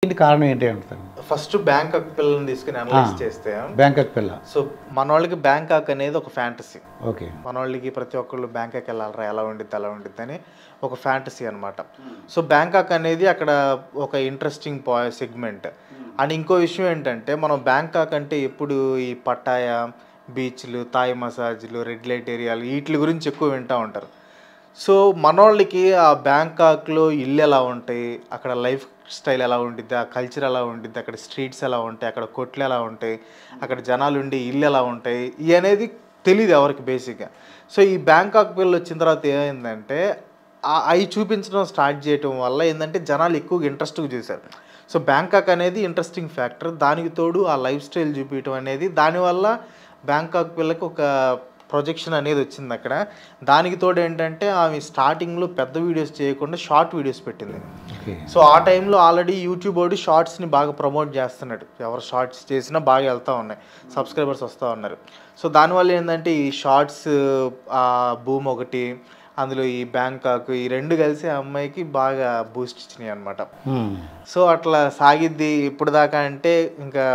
ఏంటి కారణం ఏంటి అంటారు? ఫస్ట్ బ్యాంకాక్ పిల్లల్ని తీసుకుని అనలైజ్ చేస్తే బ్యాంకాక్ పిల్ల. సో మనోళ్ళకి బ్యాంకాక్ అనేది ఒక ఫ్యాంటసీ. ఓకే. మనోళ్ళకి ప్రతి ఒక్కళ్ళు బ్యాంకాక్ వెళ్ళాలరా, ఎలా ఉండిద్ది అని ఒక ఫ్యాంటసీ అనమాట. సో బ్యాంకాక్ అనేది అక్కడ ఒక ఇంట్రెస్టింగ్ సెగ్మెంట్. అండ్ ఇంకో విషయం ఏంటంటే మనం బ్యాంకాక్ అంటే ఎప్పుడు ఈ పట్టాయా బీచ్లు, థాయ్ మసాజ్లు, రెడ్ లైట్ ఏరియాలు వీటి గురించి ఎక్కువ వింటూ ఉంటారు. సో మనోళ్ళకి ఆ బ్యాంకాక్లో ఇల్లు ఎలా ఉంటాయి, అక్కడ లైఫ్ స్టైల్ ఎలా ఉండిద్ది, ఆ కల్చర్ ఎలా ఉండిద్ది, అక్కడ స్ట్రీట్స్ ఎలా ఉంటాయి, అక్కడ కొట్లు ఎలా ఉంటాయి, అక్కడ జనాలు ఉండి ఇల్లు ఎలా ఉంటాయి, ఇవి అనేది తెలియదు ఎవరికి బేసిక్గా. సో ఈ బ్యాంకాక్ పిల్లలు వచ్చిన తర్వాత ఏమైందంటే అవి చూపించడం స్టార్ట్ చేయడం వల్ల ఏంటంటే జనాలు ఎక్కువగా ఇంట్రెస్ట్గా చూశారు. సో బ్యాంకాక్ అనేది ఇంట్రెస్టింగ్ ఫ్యాక్టర్. దానికి తోడు ఆ లైఫ్ స్టైల్ చూపించడం అనేది, దానివల్ల బ్యాంకాక్ పిల్లకి ఒక ప్రొజెక్షన్ అనేది వచ్చింది అక్కడ. దానికి తోడు ఏంటంటే ఆమె స్టార్టింగ్లో పెద్ద వీడియోస్ చేయకుండా షార్ట్ వీడియోస్ పెట్టింది. సో ఆ టైంలో ఆల్రెడీ యూట్యూబ్ వాడు షార్ట్స్ని బాగా ప్రమోట్ చేస్తున్నాడు. ఎవరు షార్ట్స్ చేసినా బాగా వెళ్తూ ఉన్నాయి, సబ్స్క్రైబర్స్ వస్తూ ఉన్నారు. సో దానివల్ల ఏంటంటే ఈ షార్ట్స్ బూమ్ ఒకటి, అందులో ఈ బ్యాంకాక్, ఈ రెండు కలిసి ఆ అమ్మాయికి బాగా బూస్ట్ ఇచ్చినాయి అనమాట. సో అట్లా సాగిద్ది ఇప్పుడు దాకా. అంటే ఇంకా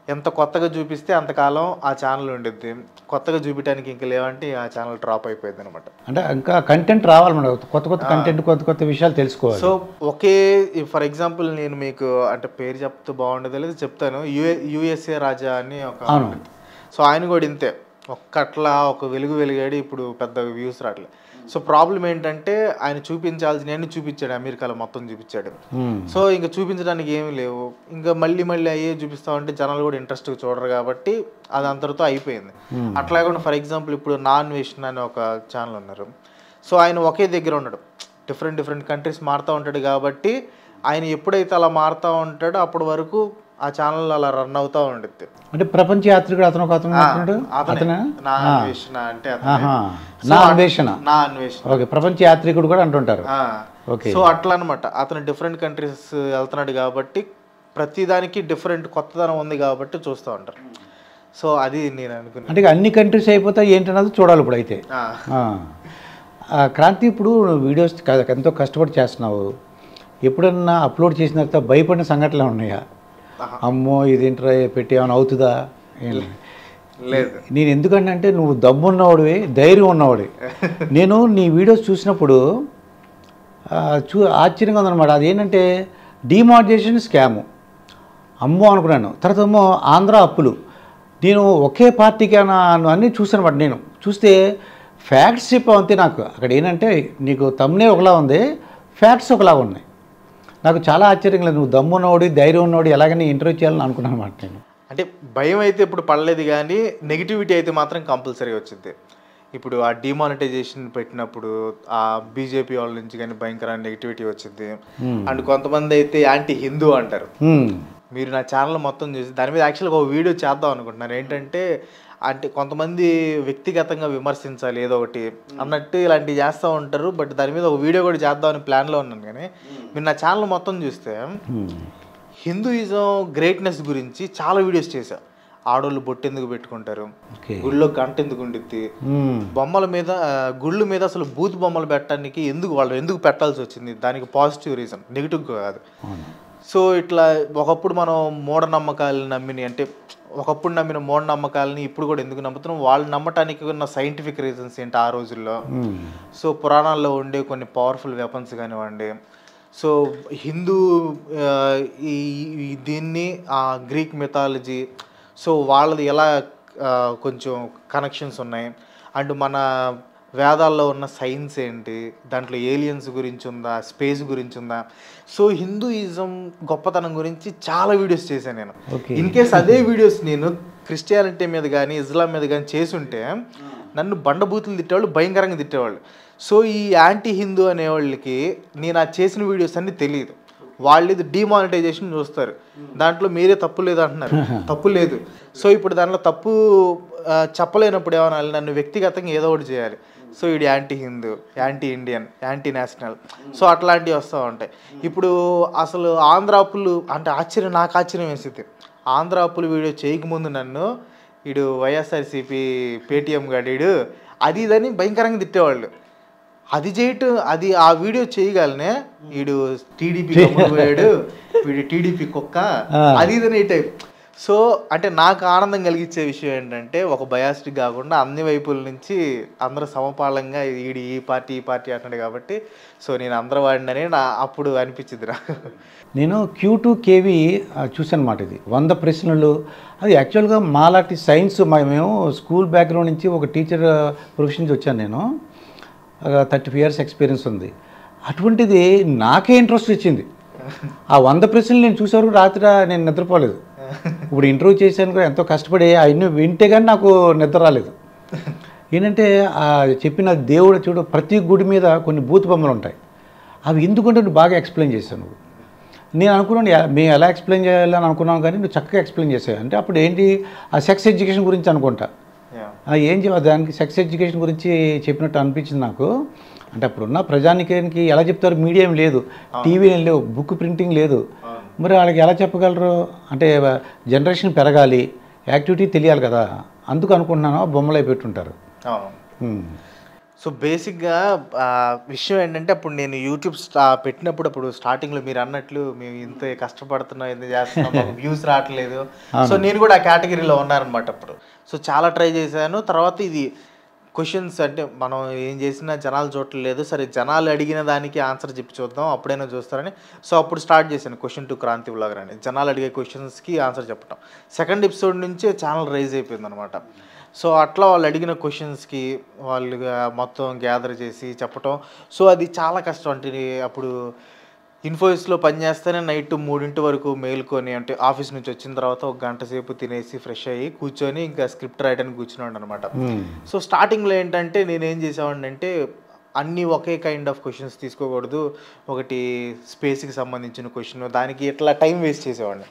ఎంత కొత్తగా చూపిస్తే అంతకాలం ఆ ఛానల్ ఉండిద్ది, కొత్తగా చూపించడానికి ఇంకా లేవంటే ఆ ఛానల్ డ్రాప్ అయిపోయింది అనమాట. అంటే ఇంకా కంటెంట్ రావాలి మేడం, కొత్త కొత్త కంటెంట్, కొత్త కొత్త విషయాలు తెలుసుకోవాలి. సో ఒకే ఫర్ ఎగ్జాంపుల్ నేను మీకు అంటే పేరు చెప్తే బాగుండదు లేదు చెప్తాను. యుఎస్ఏ రాజా అని ఒక, సో ఆయన కూడా ఇంతే ఒక్కట్లా ఒక వెలిగాడు, ఇప్పుడు పెద్ద వ్యూస్ రావట్లేదు. సో ప్రాబ్లం ఏంటంటే ఆయన చూపించాల్సిన అన్ని చూపించాడు, అమెరికాలో మొత్తం చూపించాడు. సో ఇంకా చూపించడానికి ఏమీ లేవు, ఇంకా మళ్ళీ అయ్యే చూపిస్తామంటే జనాలు కూడా ఇంట్రెస్ట్గా చూడరు కాబట్టి అది అంతటితో అయిపోయింది. అట్లా కాకుండా ఫర్ ఎగ్జాంపుల్ ఇప్పుడు నాన్ వేషన్ అని ఒక ఛానల్ ఉన్నారు. సో ఆయన ఒకే దగ్గర ఉన్నాడు, డిఫరెంట్ కంట్రీస్ మారుతూ ఉంటాడు కాబట్టి ఆయన ఎప్పుడైతే అలా మారుతూ ఉంటాడో అప్పటి వరకు ఆ ఛానల్ అలా రన్ అవుతూ ఉంటుంది. అంటే ప్రపంచ యాత్రికుడు అతను ప్రపంచ యాత్రికుడు కూడా అంటుంటారు. సో అట్లా అనమాట, అతను డిఫరెంట్ కంట్రీస్ వెళ్తున్నాడు కాబట్టి ప్రతిదానికి డిఫరెంట్ కొత్తదనం ఉంది కాబట్టి చూస్తూ ఉంటారు. సో అది నేను అనుకున్నాను. అంటే అన్ని కంట్రీస్ అయిపోతాయి ఏంటన్నది చూడాలి ఇప్పుడు. అయితే క్రాంతి, ఇప్పుడు వీడియోస్ ఎంతో కష్టపడి చేస్తున్నావు, ఎప్పుడన్నా అప్లోడ్ చేసిన తర్వాత భయపడిన సంఘటనలు ఉన్నాయా? అమ్మో ఇదేంట్రా పెట్టి ఏమైనా అవుతుందా? లేదు. నేను ఎందుకంటే నువ్వు దమ్మున్నవాడివి, ధైర్యం ఉన్నవాడివి. నేను నీ వీడియోస్ చూసినప్పుడు ఆశ్చర్యంగా ఉందన్నమాట. అదేంటంటే డిమానిటైజేషన్ స్కాము అమ్మో అనుకున్నాను. తర్వాత ఏమో ఆంధ్ర అప్పులు, నేను ఒకే పార్టీకి అన్నీ చూసాను అనమాట. నేను చూస్తే ఫ్యాక్ట్స్ చెప్పావు అంతే. నాకు అక్కడ ఏంటంటే నీకు తమ్నే ఒకలా ఉంది, ఫ్యాక్ట్స్ ఒకలా ఉన్నాయి. నాకు చాలా ఆశ్చర్యంగా లేదు, నువ్వు దమ్మున్నోడు ధైర్యం ఉన్నోడు ఎలాగని ఇంటర్వ్యూ చేయాలని అనుకున్నాను అనమాట. నేను అంటే భయం అయితే ఇప్పుడు పడలేదు, కానీ నెగిటివిటీ అయితే మాత్రం కంపల్సరీ వచ్చింది. ఇప్పుడు ఆ డిమానిటైజేషన్ పెట్టినప్పుడు ఆ బీజేపీ వాళ్ళ నుంచి కానీ భయంకరమైన నెగిటివిటీ వచ్చింది. అండ్ కొంతమంది అయితే యాంటీ హిందూ అంటారు. మీరు నా ఛానల్ మొత్తం చూసి దాని మీద యాక్చువల్గా ఒక వీడియో చేద్దాం అనుకుంటున్నాను. ఏంటంటే అంటే కొంతమంది వ్యక్తిగతంగా విమర్శించాలి ఏదో ఒకటి అన్నట్టు ఇలాంటివి చేస్తూ ఉంటారు. బట్ దాని మీద ఒక వీడియో కూడా చేద్దామని ప్లాన్లో ఉన్నాను. కానీ మీరు నా ఛానల్ మొత్తం చూస్తే హిందూయిజం గ్రేట్నెస్ గురించి చాలా వీడియోస్ చేశా. ఆడోళ్ళు బొట్టు ఎందుకు పెట్టుకుంటారు, గుళ్ళో గంట ఎందుకు ఉండిద్ది, బొమ్మల మీద గుళ్ళు మీద అసలు బూత్ బొమ్మలు పెట్టడానికి ఎందుకు పెట్టాల్సి వచ్చింది, దానికి పాజిటివ్ రీజన్, నెగిటివ్ కాదు. సో ఇట్లా ఒకప్పుడు మనం మూఢనమ్మకాలను ఒకప్పుడు నమ్మిన మూఢనమ్మకాలని ఇప్పుడు కూడా ఎందుకు నమ్ముతున్నాం, వాళ్ళు నమ్మటానికి ఉన్న సైంటిఫిక్ రీజన్స్ ఏంటి ఆ రోజుల్లో. సో పురాణాల్లో ఉండే కొన్ని పవర్ఫుల్ వెపన్స్ కానివ్వండి, సో హిందూ దీన్ని గ్రీక్ మిథాలజీ, సో వాళ్ళది ఎలా కొంచెం కనెక్షన్స్ ఉన్నాయి. అండ్ మన వేదాల్లో ఉన్న సైన్స్ ఏంటి, దాంట్లో ఏలియన్స్ గురించి ఉందా, స్పేస్ గురించి ఉందా. సో హిందూయిజం గొప్పతనం గురించి చాలా వీడియోస్ చేశాను నేను. ఇన్ కేస్ అదే వీడియోస్ నేను క్రిస్టియానిటీ మీద కానీ ఇస్లాం మీద కానీ చేసుంటే నన్ను బండబూతులు తిట్టేవాళ్ళు, భయంకరంగా తిట్టేవాళ్ళు. సో ఈ యాంటీ హిందూ అనేవాళ్ళకి నేను చేసిన వీడియోస్ అన్నీ తెలియదు. వాళ్ళు ఇది డిమానిటైజేషన్ చూస్తారు, దాంట్లో మీరే తప్పు లేదు అంటున్నారు. తప్పు లేదు. సో ఇప్పుడు దాంట్లో తప్పు చెప్పలేనప్పుడు ఏమన్నా నన్ను వ్యక్తిగతంగా ఏదో ఒకటి చేయాలి. సో ఇది anti Hindu, anti Indian, anti national, so అట్లాంటివి వస్తూ ఉంటాయి. ఇప్పుడు అసలు ఆంధ్ర అప్పులు అంటే నాకు ఆశ్చర్యం వేసింది. ఆంధ్ర అప్పులు వీడియో చేయకముందు నన్ను వైఎస్ఆర్సీపీ పేటీఎం గాడీడు అది ఇదని భయంకరంగా తిట్టేవాళ్ళు. అది చేయటం, అది ఆ వీడియో చేయగలనే వీడు టీడీపీ పోయాడు, వీడు టీడీపీ కుక్క, అది ఇదని టైప్. సో అంటే నాకు ఆనందం కలిగించే విషయం ఏంటంటే ఒక బయాస్డ్ కాకుండా అన్ని వైపుల నుంచి అందరూ సమపాలంగా వీడు ఈ పార్టీ అంటాడు కాబట్టి సో నేను అందరూ వాడినని అప్పుడు అనిపించింది నాకు. నేను Q2KV చూసాను అన్నమాట. ఇది 100 ప్రశ్నలు. అది యాక్చువల్గా మాలాంటి సైన్స్ మేము స్కూల్ బ్యాక్గ్రౌండ్ నుంచి ఒక టీచర్ ప్రొఫెషన్ నుంచి వచ్చాను. నేను 35 years ఎక్స్పీరియన్స్ ఉంది. అటువంటిది నాకే ఇంట్రెస్ట్ ఇచ్చింది. ఆ 100 ప్రశ్నలు నేను చూసేవరకు రాత్రి నేను నిద్రపోలేదు. ఇప్పుడు ఇంటర్వ్యూ చేశాను కూడా ఎంతో కష్టపడి అవన్నీ వింటే కానీ నాకు నిద్ర రాలేదు. ఏంటంటే చెప్పిన దేవుడు చూడు, ప్రతి గుడి మీద కొన్ని బూత్ బొమ్మలు ఉంటాయి. అవి ఎందుకంటే నువ్వు బాగా ఎక్స్ప్లెయిన్ చేశావు. నువ్వు నేను అనుకున్నాను మేము ఎలా ఎక్స్ప్లెయిన్ చేయాలని అనుకున్నాను, కానీ నువ్వు చక్కగా ఎక్స్ప్లెయిన్ చేసావు. అంటే అప్పుడు ఏంటి ఆ సెక్స్ ఎడ్యుకేషన్ గురించి అనుకుంటా. ఏం దానికి సెక్స్ ఎడ్యుకేషన్ గురించి చెప్పినట్టు అనిపించింది నాకు. అంటే అప్పుడున్న ప్రజానికానికి ఎలా చెప్తారు, మీడియా ఏం లేదు, టీవీ ఏం లేవు, బుక్ ప్రింటింగ్ లేదు, మరి వాళ్ళకి ఎలా చెప్పగలరు? అంటే జనరేషన్ పెరగాలి, యాక్టివిటీ తెలియాలి కదా, అందుకు అనుకుంటున్నాను బొమ్మలు అయి పెట్టుంటారు. సో బేసిక్గా విషయం ఏంటంటే అప్పుడు నేను యూట్యూబ్ పెట్టినప్పుడు అప్పుడు స్టార్టింగ్లో మీరు అన్నట్లు మేము ఇంత కష్టపడుతున్నాం, ఇంత చేస్తున్నాం, మాకు వ్యూస్ రావట్లేదు. సో నేను కూడా ఆ కేటగిరీలో ఉన్నానమాట అప్పుడు. సో చాలా ట్రై చేశాను. తర్వాత ఇది క్వశ్చన్స్ అంటే మనం ఏం చేసినా జనాలు చూడట్లేదు, సరే జనాలు అడిగిన దానికి ఆన్సర్ చెప్పి చూద్దాం అప్పుడైనా చూస్తారని. సో అప్పుడు స్టార్ట్ చేశాను క్వశ్చన్ టు క్రాంతి వ్లాగర్ అని, జనాలు అడిగే క్వశ్చన్స్కి ఆన్సర్ చెప్పడం. సెకండ్ ఎపిసోడ్ నుంచే ఛానల్ రైజ్ అయిపోయింది అనమాట. సో అట్లా వాళ్ళు అడిగిన క్వశ్చన్స్కి వాళ్ళు మొత్తం గ్యాదర్ చేసి చెప్పటం. సో అది చాలా కష్టం. అంటే అప్పుడు ఇన్ఫోసిస్లో పనిచేస్తేనే నైట్ 3 వరకు మేల్కొని, అంటే ఆఫీస్ నుంచి వచ్చిన తర్వాత 1 గంట సేపు తినేసి ఫ్రెష్ అయ్యి కూర్చొని ఇంకా స్క్రిప్ట్ రాయడానికి కూర్చున్నాడు అనమాట. సో స్టార్టింగ్లో ఏంటంటే నేనేం చేసేవాడిని అంటే అన్నీ ఒకే కైండ్ ఆఫ్ క్వశ్చన్స్ తీసుకోకూడదు, ఒకటి స్పేస్కి సంబంధించిన క్వశ్చన్, దానికి ఇట్లా టైం వేస్ట్ చేసేవాడిని.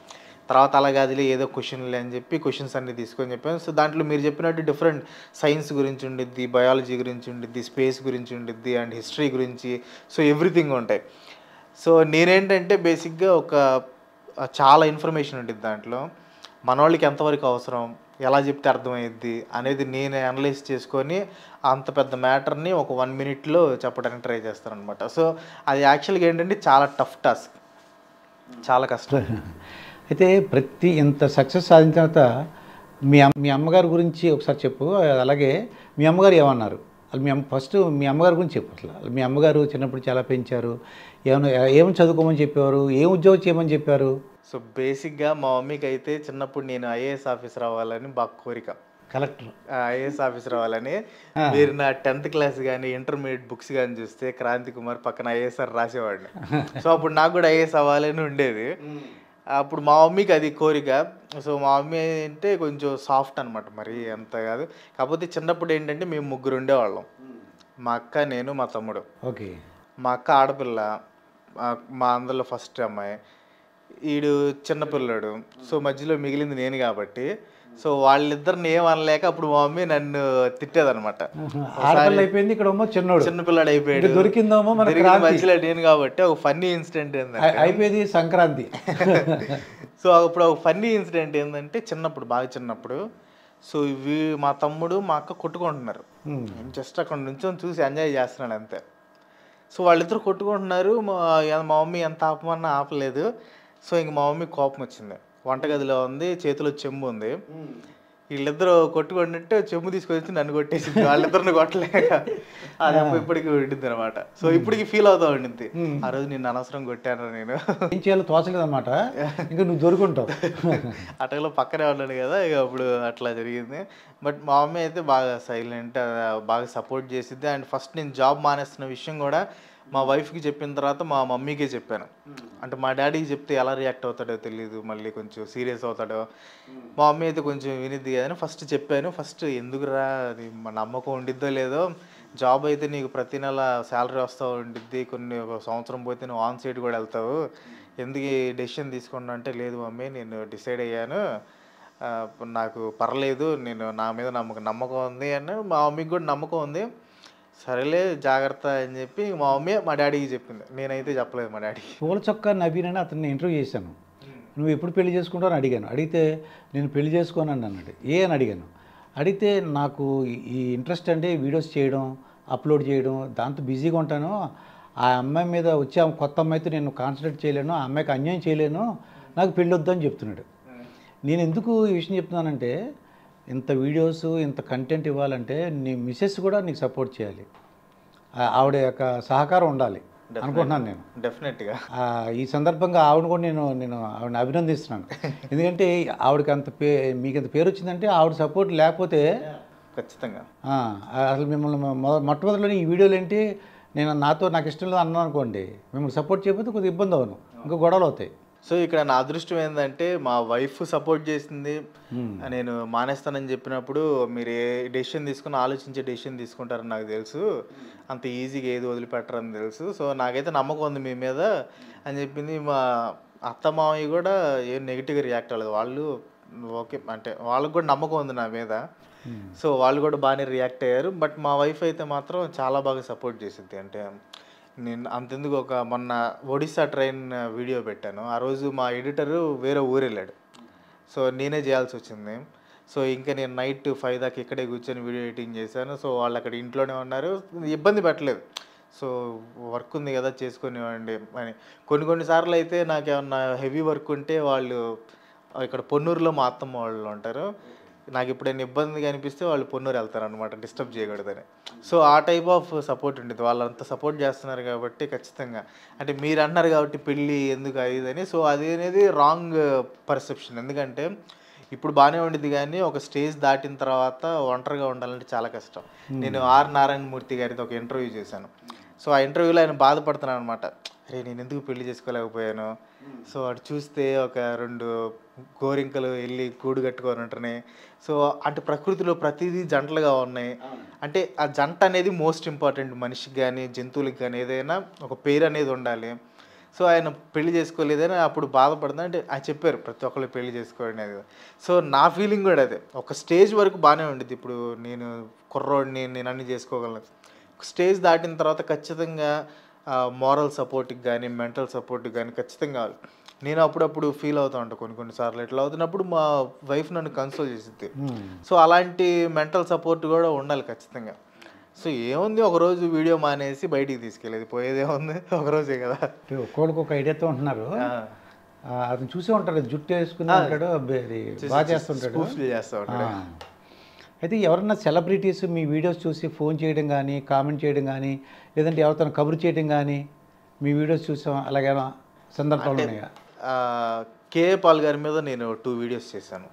తర్వాత అలాగే అదిలే ఏదో క్వశ్చన్లే అని చెప్పి క్వశ్చన్స్ అన్నీ తీసుకొని చెప్పాను. సో దాంట్లో మీరు చెప్పినట్టు డిఫరెంట్ సైన్స్ గురించి ఉండిద్ది, బయాలజీ గురించి ఉండిద్ది, స్పేస్ గురించి ఉండిద్ది, అండ్ హిస్టరీ గురించి, సో ఎవ్రీథింగ్ ఉంటాయి. సో నేనేంటంటే బేసిక్గా చాలా ఇన్ఫర్మేషన్ ఉంటుంది దాంట్లో, మన వాళ్ళకి ఎంతవరకు అవసరం, ఎలా చెప్తే అర్థమయ్యిద్ది అనేది నేను అనలైజ్ చేసుకొని అంత పెద్ద మ్యాటర్ని ఒక 1 minute చెప్పడానికి ట్రై చేస్తాను అనమాట. సో అది యాక్చువల్గా ఏంటంటే చాలా టఫ్ టాస్క్, చాలా కష్టం. అయితే ప్రతి ఇంత సక్సెస్ సాధించిన తర్వాత మీ అమ్మగారి గురించి ఒకసారి చెప్పు. అలాగే మీ అమ్మగారు ఏమన్నారు? ఫస్ట్ మీ అమ్మగారి గురించి చెప్పు. అసలు మీ అమ్మగారు చిన్నప్పుడు చాలా పెంచారు, ఏమని చదువుకోమని చెప్పేవారు, ఏం ఉద్యోగం చేయమని చెప్పారు? సో బేసిక్గా మా మమ్మీకి అయితే చిన్నప్పుడు నేను ఐఏఎస్ ఆఫీసర్ అవ్వాలని బాగా కోరిక. కలెక్టర్, ఐఏఎస్ ఆఫీసర్ అవ్వాలని. మీరు నా 10th క్లాస్ కానీ ఇంటర్మీడియట్ బుక్స్ కానీ చూస్తే క్రాంతి కుమార్ పక్కన ఐఏఎస్ఆర్ రాసేవాడిని. సో అప్పుడు నాకు కూడా ఐఏఎస్ అవ్వాలని ఉండేది. అప్పుడు మా మమ్మీకి అది కోరిక. సో మా మమ్మీ అంటే కొంచెం సాఫ్ట్ అనమాట, మరి అంత కాదు. కాకపోతే చిన్నప్పుడు ఏంటంటే మేము 3 ఉండేవాళ్ళం, మా అక్క, నేను, మా తమ్ముడు. ఓకే. మా అక్క ఆడపిల్ల, మా అందరిలో ఫస్ట్ అమ్మాయి, వీడు చిన్నపిల్లడు. సో మధ్యలో మిగిలింది నేను కాబట్టి సో వాళ్ళిద్దరిని ఏమనలేక అప్పుడు మా మమ్మీ నన్ను తిట్టేదనమాట. అయిపోయింది ఇక్కడ చిన్నపిల్లాడు అయిపోయాడు, దొరికిందేమో మధ్యలో నేను కాబట్టి. ఒక ఫన్నీ ఇన్సిడెంట్ ఏంటంటే అయిపోయింది సంక్రాంతి. సో అప్పుడు ఒక ఫన్నీ ఇన్సిడెంట్ ఏంటంటే చిన్నప్పుడు, బాగా చిన్నప్పుడు, సో ఇవి మా తమ్ముడు మా అక్క కొట్టుకుంటున్నారు. జస్ట్ అక్కడ నుంచి చూసి ఎంజాయ్ చేస్తున్నాడు అంతే. సో వాళ్ళిద్దరు కొట్టుకుంటున్నారు, మా మమ్మీ ఎంత ఆపమన్నా ఆపలేదు. సో ఇంక మా మమ్మీ కోపం వచ్చింది. వంటగదిలో ఉంది, చేతిలో చెంబు ఉంది, వీళ్ళిద్దరూ కొట్టుకుంటుంటే చెంబు తీసుకొచ్చి నన్ను కొట్టేసింది. వాళ్ళిద్దరిని కొట్టలేక అది ఇప్పటికి ఉండింది అనమాట. సో ఇప్పటికి ఫీల్ అవుతా ఉండింది, ఆ రోజు నిన్ను అనవసరం కొట్టాను, నేను ఏం చేయాలో తోచలేదు అనమాట. ఇంకా నువ్వు దొరుకుంటావు. అటలో పక్కనే ఉన్నాడు కదా, ఇక అప్పుడు అట్లా జరిగింది. బట్ మా మమ్మీ అయితే బాగా సైలెంట్, బాగా సపోర్ట్ చేసిద్ది. అండ్ ఫస్ట్ నేను జాబ్ మానేస్తున్న విషయం కూడా మా వైఫ్కి చెప్పిన తర్వాత మా మమ్మీకే చెప్పాను. అంటే మా డాడీకి చెప్తే ఎలా రియాక్ట్ అవుతాడో తెలియదు, మళ్ళీ కొంచెం సీరియస్ అవుతాడో. మా మమ్మీ అయితే కొంచెం వినిద్ది కదని ఫస్ట్ చెప్పాను. ఫస్ట్ ఎందుకురా, అది మా నమ్మకం ఉండిద్దో లేదో, జాబ్ అయితే నీకు ప్రతి నెల శాలరీ వస్తూ ఉండిద్ది, ఒక సంవత్సరం పోతే నువ్వు ఆన్ సైట్ కూడా వెళ్తావు, ఎందుకు ఈ డెసిషన్ తీసుకున్నా అంటే, లేదు మమ్మీ నేను డిసైడ్ అయ్యాను, నాకు పర్లేదు, నేను నా మీద నమ్మకం ఉంది అని. మా మమ్మీకి కూడా నమ్మకం ఉంది. సరేలే జాగ్రత్త అని చెప్పి మా మమ్మీ మా డాడీకి చెప్పింది, నేనైతే చెప్పలేదు మా డాడీకి. పూల చొక్కా నవీన్ అని అతన్ని ఇంటర్వ్యూ చేశాను. నువ్వు ఎప్పుడు పెళ్లి చేసుకుంటావు అని అడిగాను. అడిగితే నేను పెళ్లి చేసుకోనని అన్నాడు. అని అడిగాను. అడిగితే నాకు ఈ ఇంట్రెస్ట్ అంటే వీడియోస్ చేయడం, అప్లోడ్ చేయడం దాంతో బిజీగా ఉంటాను. ఆ అమ్మాయి మీద వచ్చి ఆ కొత్త అమ్మాయితో నేను కాన్సన్ట్రేట్ చేయలేను, ఆ అమ్మాయికి అన్యాయం చేయలేను, నాకు పెళ్ళి వద్దని చెప్తున్నాడు. నేను ఎందుకు ఈ విషయం చెప్తున్నానంటే, ఇంత వీడియోస్ ఇంత కంటెంట్ ఇవ్వాలంటే నీ మిసెస్ కూడా నీకు సపోర్ట్ చేయాలి, ఆవిడ యొక్క సహకారం ఉండాలి అనుకుంటున్నాను నేను. డెఫినెట్గా ఈ సందర్భంగా ఆవిడ కూడా నేను నేను ఆవిడని అభినందిస్తున్నాను. ఎందుకంటే ఆవిడకి అంత మీకు అంత పేరు వచ్చిందంటే ఆవిడ సపోర్ట్ లేకపోతే ఖచ్చితంగా అసలు మిమ్మల్ని మొట్టమొదటిలో ఈ వీడియోలు ఏంటి, నాకు ఇష్టం లేదు అన్నాను అనుకోండి, మిమ్మల్ని సపోర్ట్ చేయకపోతే కొద్దిగా ఇబ్బంది అవును, ఇంకా గొడవలు అవుతాయి. సో ఇక్కడ నా అదృష్టం ఏంటంటే మా వైఫ్ సపోర్ట్ చేసింది. నేను మానేస్తానని చెప్పినప్పుడు మీరు ఏ డెసిషన్ తీసుకుని ఆలోచించే డెసిషన్ తీసుకుంటారని నాకు తెలుసు, అంత ఈజీగా ఏది వదిలిపెట్టరని తెలుసు. సో నాకైతే నమ్మకం ఉంది మీ మీద అని చెప్పింది. మా అత్త మామయ్య కూడా ఏం నెగిటివ్గా రియాక్ట్ అవ్వలేదు, వాళ్ళు ఓకే అంటే వాళ్ళకి కూడా నమ్మకం ఉంది నా మీద. సో వాళ్ళు కూడా బాగానే రియాక్ట్ అయ్యారు. బట్ మా వైఫ్ అయితే మాత్రం చాలా బాగా సపోర్ట్ చేసింది. అంటే నేను అంతెందుకు మొన్న ఒడిస్సా ట్రైన్ వీడియో పెట్టాను, ఆ రోజు మా ఎడిటరు వేరే ఊరు వెళ్ళాడు, సో నేనే చేయాల్సి వచ్చింది. సో ఇంకా నేను నైట్ 5 దాకా ఇక్కడే కూర్చొని వీడియో ఎడిటింగ్ చేశాను. సో వాళ్ళు అక్కడ ఇంట్లోనే ఉన్నారు, ఇబ్బంది పెట్టలేదు. సో వర్క్ ఉంది కదా చేసుకునేవాడి అని. కొన్నిసార్లు అయితే నాకు ఏమన్నా హెవీ వర్క్ ఉంటే వాళ్ళు ఇక్కడ పొన్నూరులో మా అత్తమ్మ వాళ్ళు ఉంటారు, నాకు ఎప్పుడైనా ఇబ్బందిగా అనిపిస్తే వాళ్ళు పొన్నూరు వెళ్తారు అనమాట, డిస్టర్బ్ చేయకూడదని. సో ఆ టైప్ ఆఫ్ సపోర్ట్ ఉండేది. వాళ్ళు అంత సపోర్ట్ చేస్తున్నారు కాబట్టి ఖచ్చితంగా, అంటే మీరు అన్నారు కాబట్టి పెళ్ళి ఎందుకు అదిదని, సో అది అనేది రాంగ్ పర్సెప్షన్. ఎందుకంటే ఇప్పుడు బాగానే ఉండేది కానీ ఒక స్టేజ్ దాటిన తర్వాత ఒంటరిగా ఉండాలంటే చాలా కష్టం. నేను ఆర్ నారాయణమూర్తి గారితో ఒక ఇంటర్వ్యూ చేశాను. సో ఆ ఇంటర్వ్యూలో ఆయన బాధపడుతున్నాను అనమాట, అరే నేను ఎందుకు పెళ్లి చేసుకోలేకపోయాను. సో అటు చూస్తే ఒక 2 గోరింకలు వెళ్ళి గూడు కట్టుకొని ఉంటున్నాయి. సో అంటే ప్రకృతిలో ప్రతిదీ జంటలుగా ఉన్నాయి. అంటే ఆ జంట అనేది మోస్ట్ ఇంపార్టెంట్, మనిషికి కానీ జంతువులకి కానీ ఏదైనా ఒక పేరు అనేది ఉండాలి. సో ఆయన పెళ్లి చేసుకోలేదని అప్పుడు బాధపడుతుంది. అంటే ఆయన చెప్పారు ప్రతి ఒక్కళ్ళు పెళ్లి చేసుకోండి అది. సో నా ఫీలింగ్ కూడా అదే, ఒక స్టేజ్ వరకు బాగానే ఉండేది. ఇప్పుడు నేను కుర్రోడిని, నేను అన్నీ చేసుకోగలను. స్టేజ్ దాటిన తర్వాత ఖచ్చితంగా మోరల్ సపోర్ట్కి కానీ మెంటల్ సపోర్ట్కి కానీ ఖచ్చితంగా కావాలి. నేను అప్పుడప్పుడు ఫీల్ అవుతూ ఉంటాను కొన్నిసార్లు, ఇట్లా అవుతున్నప్పుడు మా వైఫ్ నన్ను కన్సోల్ చేసిద్ది. సో అలాంటి మెంటల్ సపోర్ట్ కూడా ఉండాలి ఖచ్చితంగా. సో ఏముంది, ఒకరోజు వీడియో మానేసి బయటికి తీసుకెళ్ళేది, పోయేదేముంది, ఒకరోజే కదా. ఒక్కొక్కడికి ఒక ఐడియాతో ఉంటున్నారు. అతను చూసే ఉంటాడు, జుట్టు వేసుకుని ఉంటాడు, బాగా చేస్తుంటాడు. అయితే ఎవరన్నా సెలబ్రిటీస్ మీ వీడియోస్ చూసి ఫోన్ చేయడం కానీ, కామెంట్ చేయడం కానీ, లేదంటే ఎవరితో కబురు చేయడం కానీ, మీ వీడియోస్ చూసాం అలాగేనా సందర్భాలు ఉన్నాయా? కేఏ పాల్ గారి మీద నేను 2 వీడియోస్ చేశాను.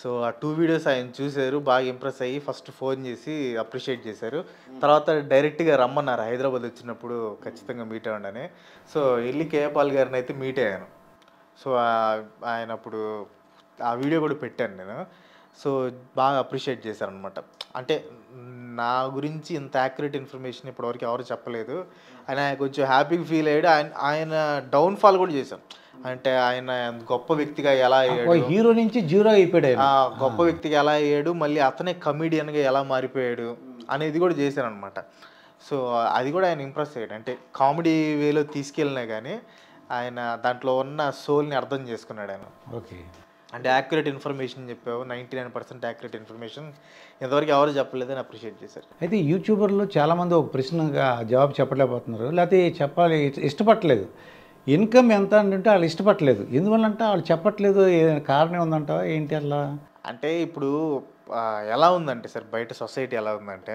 సో ఆ 2 వీడియోస్ ఆయన చూశారు, బాగా ఇంప్రెస్ అయ్యి ఫస్ట్ ఫోన్ చేసి అప్రిషియేట్ చేశారు. తర్వాత డైరెక్ట్గా రమ్మన్నారు, హైదరాబాద్ వచ్చినప్పుడు ఖచ్చితంగా మీట్ అవ్వండి. సో వెళ్ళి కేఏ పాల్ గారిని అయితే మీట్ అయ్యాను. సో ఆయన అప్పుడు ఆ వీడియో కూడా పెట్టాను నేను. సో బాగా అప్రిషియేట్ చేశారనమాట. అంటే నా గురించి ఇంత యాక్యురేట్ ఇన్ఫర్మేషన్ ఇప్పటివరకు ఎవరు చెప్పలేదు. ఆయన కొంచెం హ్యాపీగా ఫీల్ అయ్యాడు. ఆయన డౌన్ఫాల్ కూడా చేశాం. అంటే ఆయన గొప్ప వ్యక్తిగా ఎలా అయ్యాడు, హీరో నుంచి జీరో అయిపోయాడు, గొప్ప వ్యక్తిగా ఎలా అయ్యాడు, మళ్ళీ అతనే కమీడియన్గా ఎలా మారిపోయాడు అనేది కూడా చేశాను అనమాట. సో అది కూడా ఆయన ఇంప్రెస్ అయ్యాడు. అంటే కామెడీ వేలో తీసుకెళ్ళినా కానీ ఆయన దాంట్లో ఉన్న సోల్ని అర్థం చేసుకున్నాడు ఆయన. ఓకే, అంటే యాక్యురేట్ ఇన్ఫర్మేషన్ చెప్పావు, 99% యాక్యురేట్ ఇన్ఫర్మేషన్ ఇంతవరకు ఎవరు చెప్పలేదని అప్రిషియేట్ చేశారు. అయితే యూట్యూబర్లు చాలామంది ఒక ప్రశ్నగా జవాబు చెప్పలేకపోతున్నారు, లేకపోతే చెప్పాలి ఇష్టపడలేదు. ఇన్కమ్ ఎంత అంటే వాళ్ళు ఇష్టపడలేదు, ఎందువల్లంటే వాళ్ళు చెప్పట్లేదు, ఏదైనా కారణం ఉందంటావా ఏంటి అలా? అంటే ఇప్పుడు ఎలా ఉందంటే సార్, బయట సొసైటీ ఎలా ఉందంటే,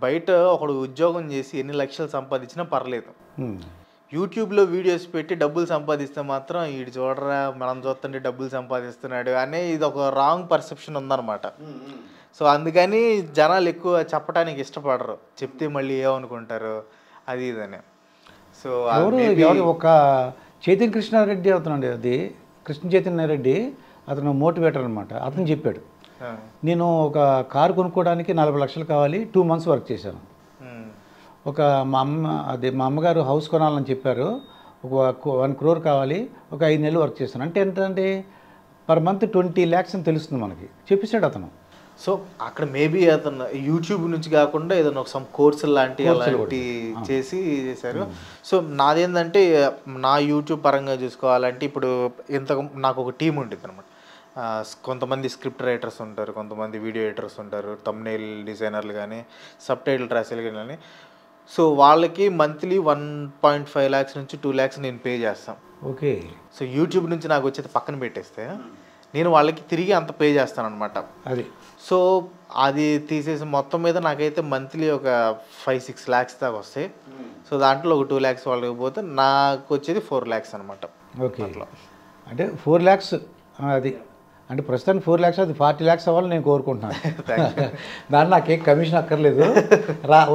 బయట ఒకడు ఉద్యోగం చేసి ఎన్ని లక్షలు సంపాదించినా పర్లేదు, యూట్యూబ్లో వీడియోస్ పెట్టి డబ్బులు సంపాదిస్తే మాత్రం వీడు చూడరా మనం చూస్తుంటే డబ్బులు సంపాదిస్తున్నాడు అనే ఇది ఒక రాంగ్ పర్సెప్షన్ ఉందన్నమాట. సో అందుకని జనాలు ఎక్కువ చెప్పడానికి ఇష్టపడరు, చెప్తే మళ్ళీ ఏమనుకుంటారు అది ఇదని. సో ఒక చైతన్య కృష్ణారెడ్డి అవుతున్నాడు, అది కృష్ణ చైతన్య రెడ్డి, అతను మోటివేటర్ అనమాట. అతను చెప్పాడు, నేను ఒక కారు కొనుక్కోవడానికి 40 లక్షలు కావాలి, 2 months వర్క్ చేశాను. మా అమ్మగారు హౌస్ కొనాలని చెప్పారు, ఒక 1 crore కావాలి, ఒక 5 నెలలు వర్క్ చేస్తాను. అంటే ఏంటంటే పర్ మంత్ 20 lakhs అని తెలుస్తుంది మనకి, చెప్పేశాడు అతను. సో అక్కడ మేబీ అతను యూట్యూబ్ నుంచి కాకుండా ఏదైనా ఒక సమ్ కోర్సులు లాంటి అలాంటి చేశారు. సో నాదేంటంటే నా యూట్యూబ్ పరంగా చూసుకోవాలంటే ఇప్పుడు నాకు ఒక టీం ఉంటుంది అనమాట. కొంతమంది స్క్రిప్ట్ రైటర్స్ ఉంటారు, కొంతమంది వీడియో ఎడిటర్స్ ఉంటారు, థంబ్నెయిల్ డిజైనర్లు కానీ సబ్ టైటిల్ రాసేలు కానీ. సో వాళ్ళకి మంత్లీ 1.5 lakhs నుంచి 2 lakhs నేను పే చేస్తాను. ఓకే. సో యూట్యూబ్ నుంచి నాకు వచ్చేది పక్కన పెట్టేస్తే నేను వాళ్ళకి తిరిగి అంత పే చేస్తాను అనమాట. అది సో అది తీసేసి మొత్తం మీద నాకైతే మంత్లీ ఒక 5-6 lakhs దాకా వస్తాయి. సో దాంట్లో ఒక 2 lakhs వాళ్ళకి పోతే నాకు వచ్చేది 4 lakhs అనమాట. ఓకే. అంటే 4 lakhs అది అంటే ప్రస్తుతానికి 4 lakhs, అది 40 lakhs అవ్వాలని నేను కోరుకుంటున్నాను. దాన్ని నాకేం కమిషన్ అక్కర్లేదు.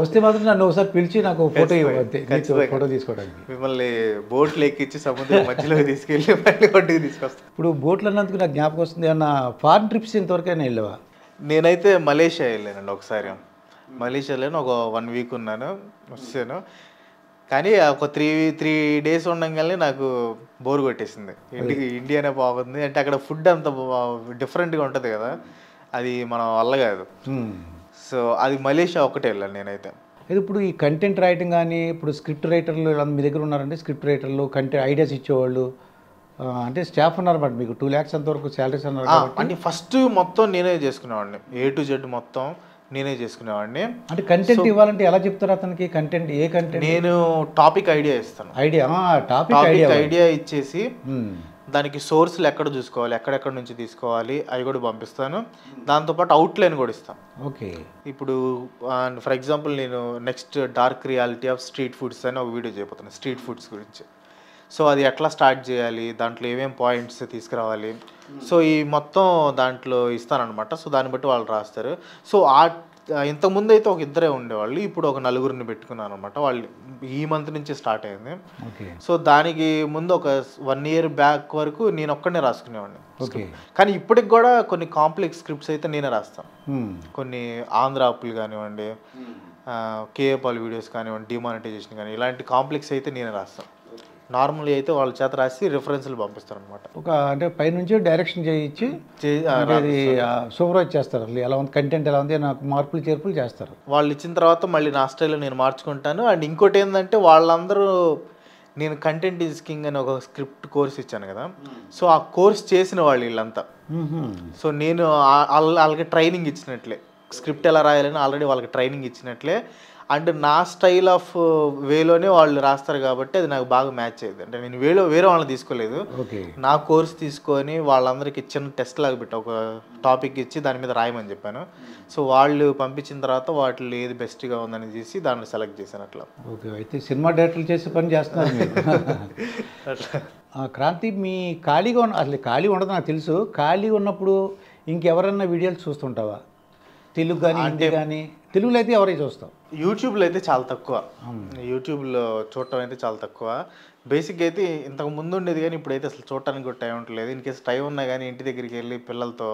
వస్తే మాత్రం నన్ను ఒకసారి పిలిచి నాకు ఫోటో ఇవ్వండి, ఫోటో తీసుకోవడానికి. మిమ్మల్ని బోట్లు ఎక్కించి సముద్రం మధ్యలోకి తీసుకెళ్ళి మళ్ళీ ఒడ్డుకి తీసుకొస్తాను. ఇప్పుడు బోట్లు అన్నందుకు నాకు జ్ఞాపకం వస్తుంది, ఏమన్నా ఫారిన్ ట్రిప్స్ ఇంతవరకైనా వెళ్ళావా? నేనైతే మలేషియా వెళ్ళానండి ఒకసారి. మలేషియాలో ఒక 1 week ఉన్నాను, వచ్చాను. కానీ ఒక 3 days ఉండగానే నాకు బోర్ కొట్టేసింది. ఇండియానే బాగుంది అంటే అక్కడ ఫుడ్ అంత డిఫరెంట్గా ఉంటుంది కదా, అది మన వల్ల కాదు. సో అది మలేషియా ఒకటే వెళ్ళాను నేనైతే. ఇప్పుడు ఈ కంటెంట్ రైటింగ్ కానీ, ఇప్పుడు స్క్రిప్ట్ రైటర్లు మీ దగ్గర ఉన్నారంటే, స్క్రిప్ట్ రైటర్లు కంటెంట్ ఐడియాస్ ఇచ్చేవాళ్ళు అంటే స్టాఫ్ ఉన్నారన్నమాట మీకు. 2 lakhs అంతవరకు శాలరీస్ అన్నారు. అంటే ఫస్ట్ మొత్తం నేనే చేసుకునేవాడిని, A to Z మొత్తం నేనే చేసుకునేవాడిని. అంటే కంటెంట్ ఇవ్వాలంటే ఎలా చెప్తారు అతనికి? కంటెంట్ ఏ కంటెంట్? నేను టాపిక్ ఐడియా ఇస్తాను. టాపిక్ ఐడియా ఇచ్చేసి దానికి సోర్స్లు ఎక్కడ చూసుకోవాలి, ఎక్కడెక్కడ నుంచి తీసుకోవాలి అవి కూడా పంపిస్తాను. దాంతోపాటు అవుట్లైన్ కూడా ఇస్తాను. ఓకే. ఇప్పుడు ఫర్ ఎగ్జాంపుల్ నేను next dark reality of street foods అని ఒక వీడియో చేయబోతున్నాను, స్ట్రీట్ ఫుడ్స్ గురించి. సో అది ఎట్లా స్టార్ట్ చేయాలి, దాంట్లో ఏమేం పాయింట్స్ తీసుకురావాలి, సో ఈ మొత్తం దాంట్లో ఇస్తానన్నమాట. సో దాన్ని బట్టి వాళ్ళు రాస్తారు. సో ఇంతకుముందు అయితే ఒక 2 ఉండేవాళ్ళు, ఇప్పుడు ఒక 4 పెట్టుకున్నాను అనమాట. వాళ్ళు ఈ మంత్ నుంచి స్టార్ట్ అయింది. సో దానికి ముందు ఒక 1 year బ్యాక్ వరకు నేను ఒక్కడనే రాసుకునేవాడిని. కానీ ఇప్పటికి కూడా కొన్ని కాంప్లెక్స్ స్క్రిప్ట్స్ అయితే నేనే రాస్తాను. కొన్ని ఆంధ్ర అప్పులు కానివ్వండి, కేఏ పాల్ వీడియోస్ కానివ్వండి, డిమానిటైజేషన్ కానీ, ఇలాంటి కాంప్లెక్స్ అయితే నేనే రాస్తాను. నార్మల్గా అయితే వాళ్ళ చేత రాసి రిఫరెన్స్లు పంపిస్తారు అనమాట. ఒక అంటే పైనుంచి డైరెక్షన్ చేయించి సూపర్వైజ్ చేస్తారు. ఎలా ఉంది కంటెంట్, ఎలా ఉంది, నాకు మార్పులు చేర్పులు చేస్తారు. వాళ్ళు ఇచ్చిన తర్వాత మళ్ళీ నా స్టైల్లో నేను మార్చుకుంటాను. అండ్ ఇంకోటి ఏంటంటే వాళ్ళందరూ, నేను కంటెంట్ ఈజ్ కింగ్ అని ఒక స్క్రిప్ట్ కోర్స్ ఇచ్చాను కదా, సో ఆ కోర్స్ చేసిన వాళ్ళు వీళ్ళంతా. సో నేను వాళ్ళకి ట్రైనింగ్ ఇచ్చినట్లే, స్క్రిప్ట్ ఎలా రాయాలని ఆల్రెడీ వాళ్ళకి ట్రైనింగ్ ఇచ్చినట్లే. అండ్ నా స్టైల్ ఆఫ్ వేలోనే వాళ్ళు రాస్తారు కాబట్టి అది నాకు బాగా మ్యాచ్ అయ్యింది. అంటే నేను వేరే వాళ్ళని తీసుకోలేదు, నా కోర్స్ తీసుకొని వాళ్ళందరికీ చిన్న టెస్ట్ లాగా పెట్టి ఒక టాపిక్ ఇచ్చి దాని మీద రాయమని చెప్పాను. సో వాళ్ళు పంపించిన తర్వాత వాటిలో ఏది బెస్ట్గా ఉందని చూసి దాన్ని సెలెక్ట్ చేశాను. అట్లా. ఓకే. అయితే సినిమా డైరెక్టర్లు చేసే పని చేస్తున్నారు మీరు. క్రాంతి, మీ ఖాళీగా అసలు ఖాళీ ఉండదు నాకు తెలుసు. ఖాళీగా ఉన్నప్పుడు ఇంకెవరన్నా వీడియోలు చూస్తుంటావా? తెలుగు కానీ హిందీ కానీ? తెలుగులో అయితే ఎవరైతే చూస్తాం, యూట్యూబ్లో అయితే చాలా తక్కువ. యూట్యూబ్లో చూడటం అయితే చాలా తక్కువ. బేసిక్గా అయితే ఇంతకు ముందు ఉండేది కానీ ఇప్పుడైతే అసలు చూడటానికి కూడా టైం ఉండలేదు. ఇన్ కేసు టైం ఉన్నా కానీ ఇంటి దగ్గరికి వెళ్ళి పిల్లలతో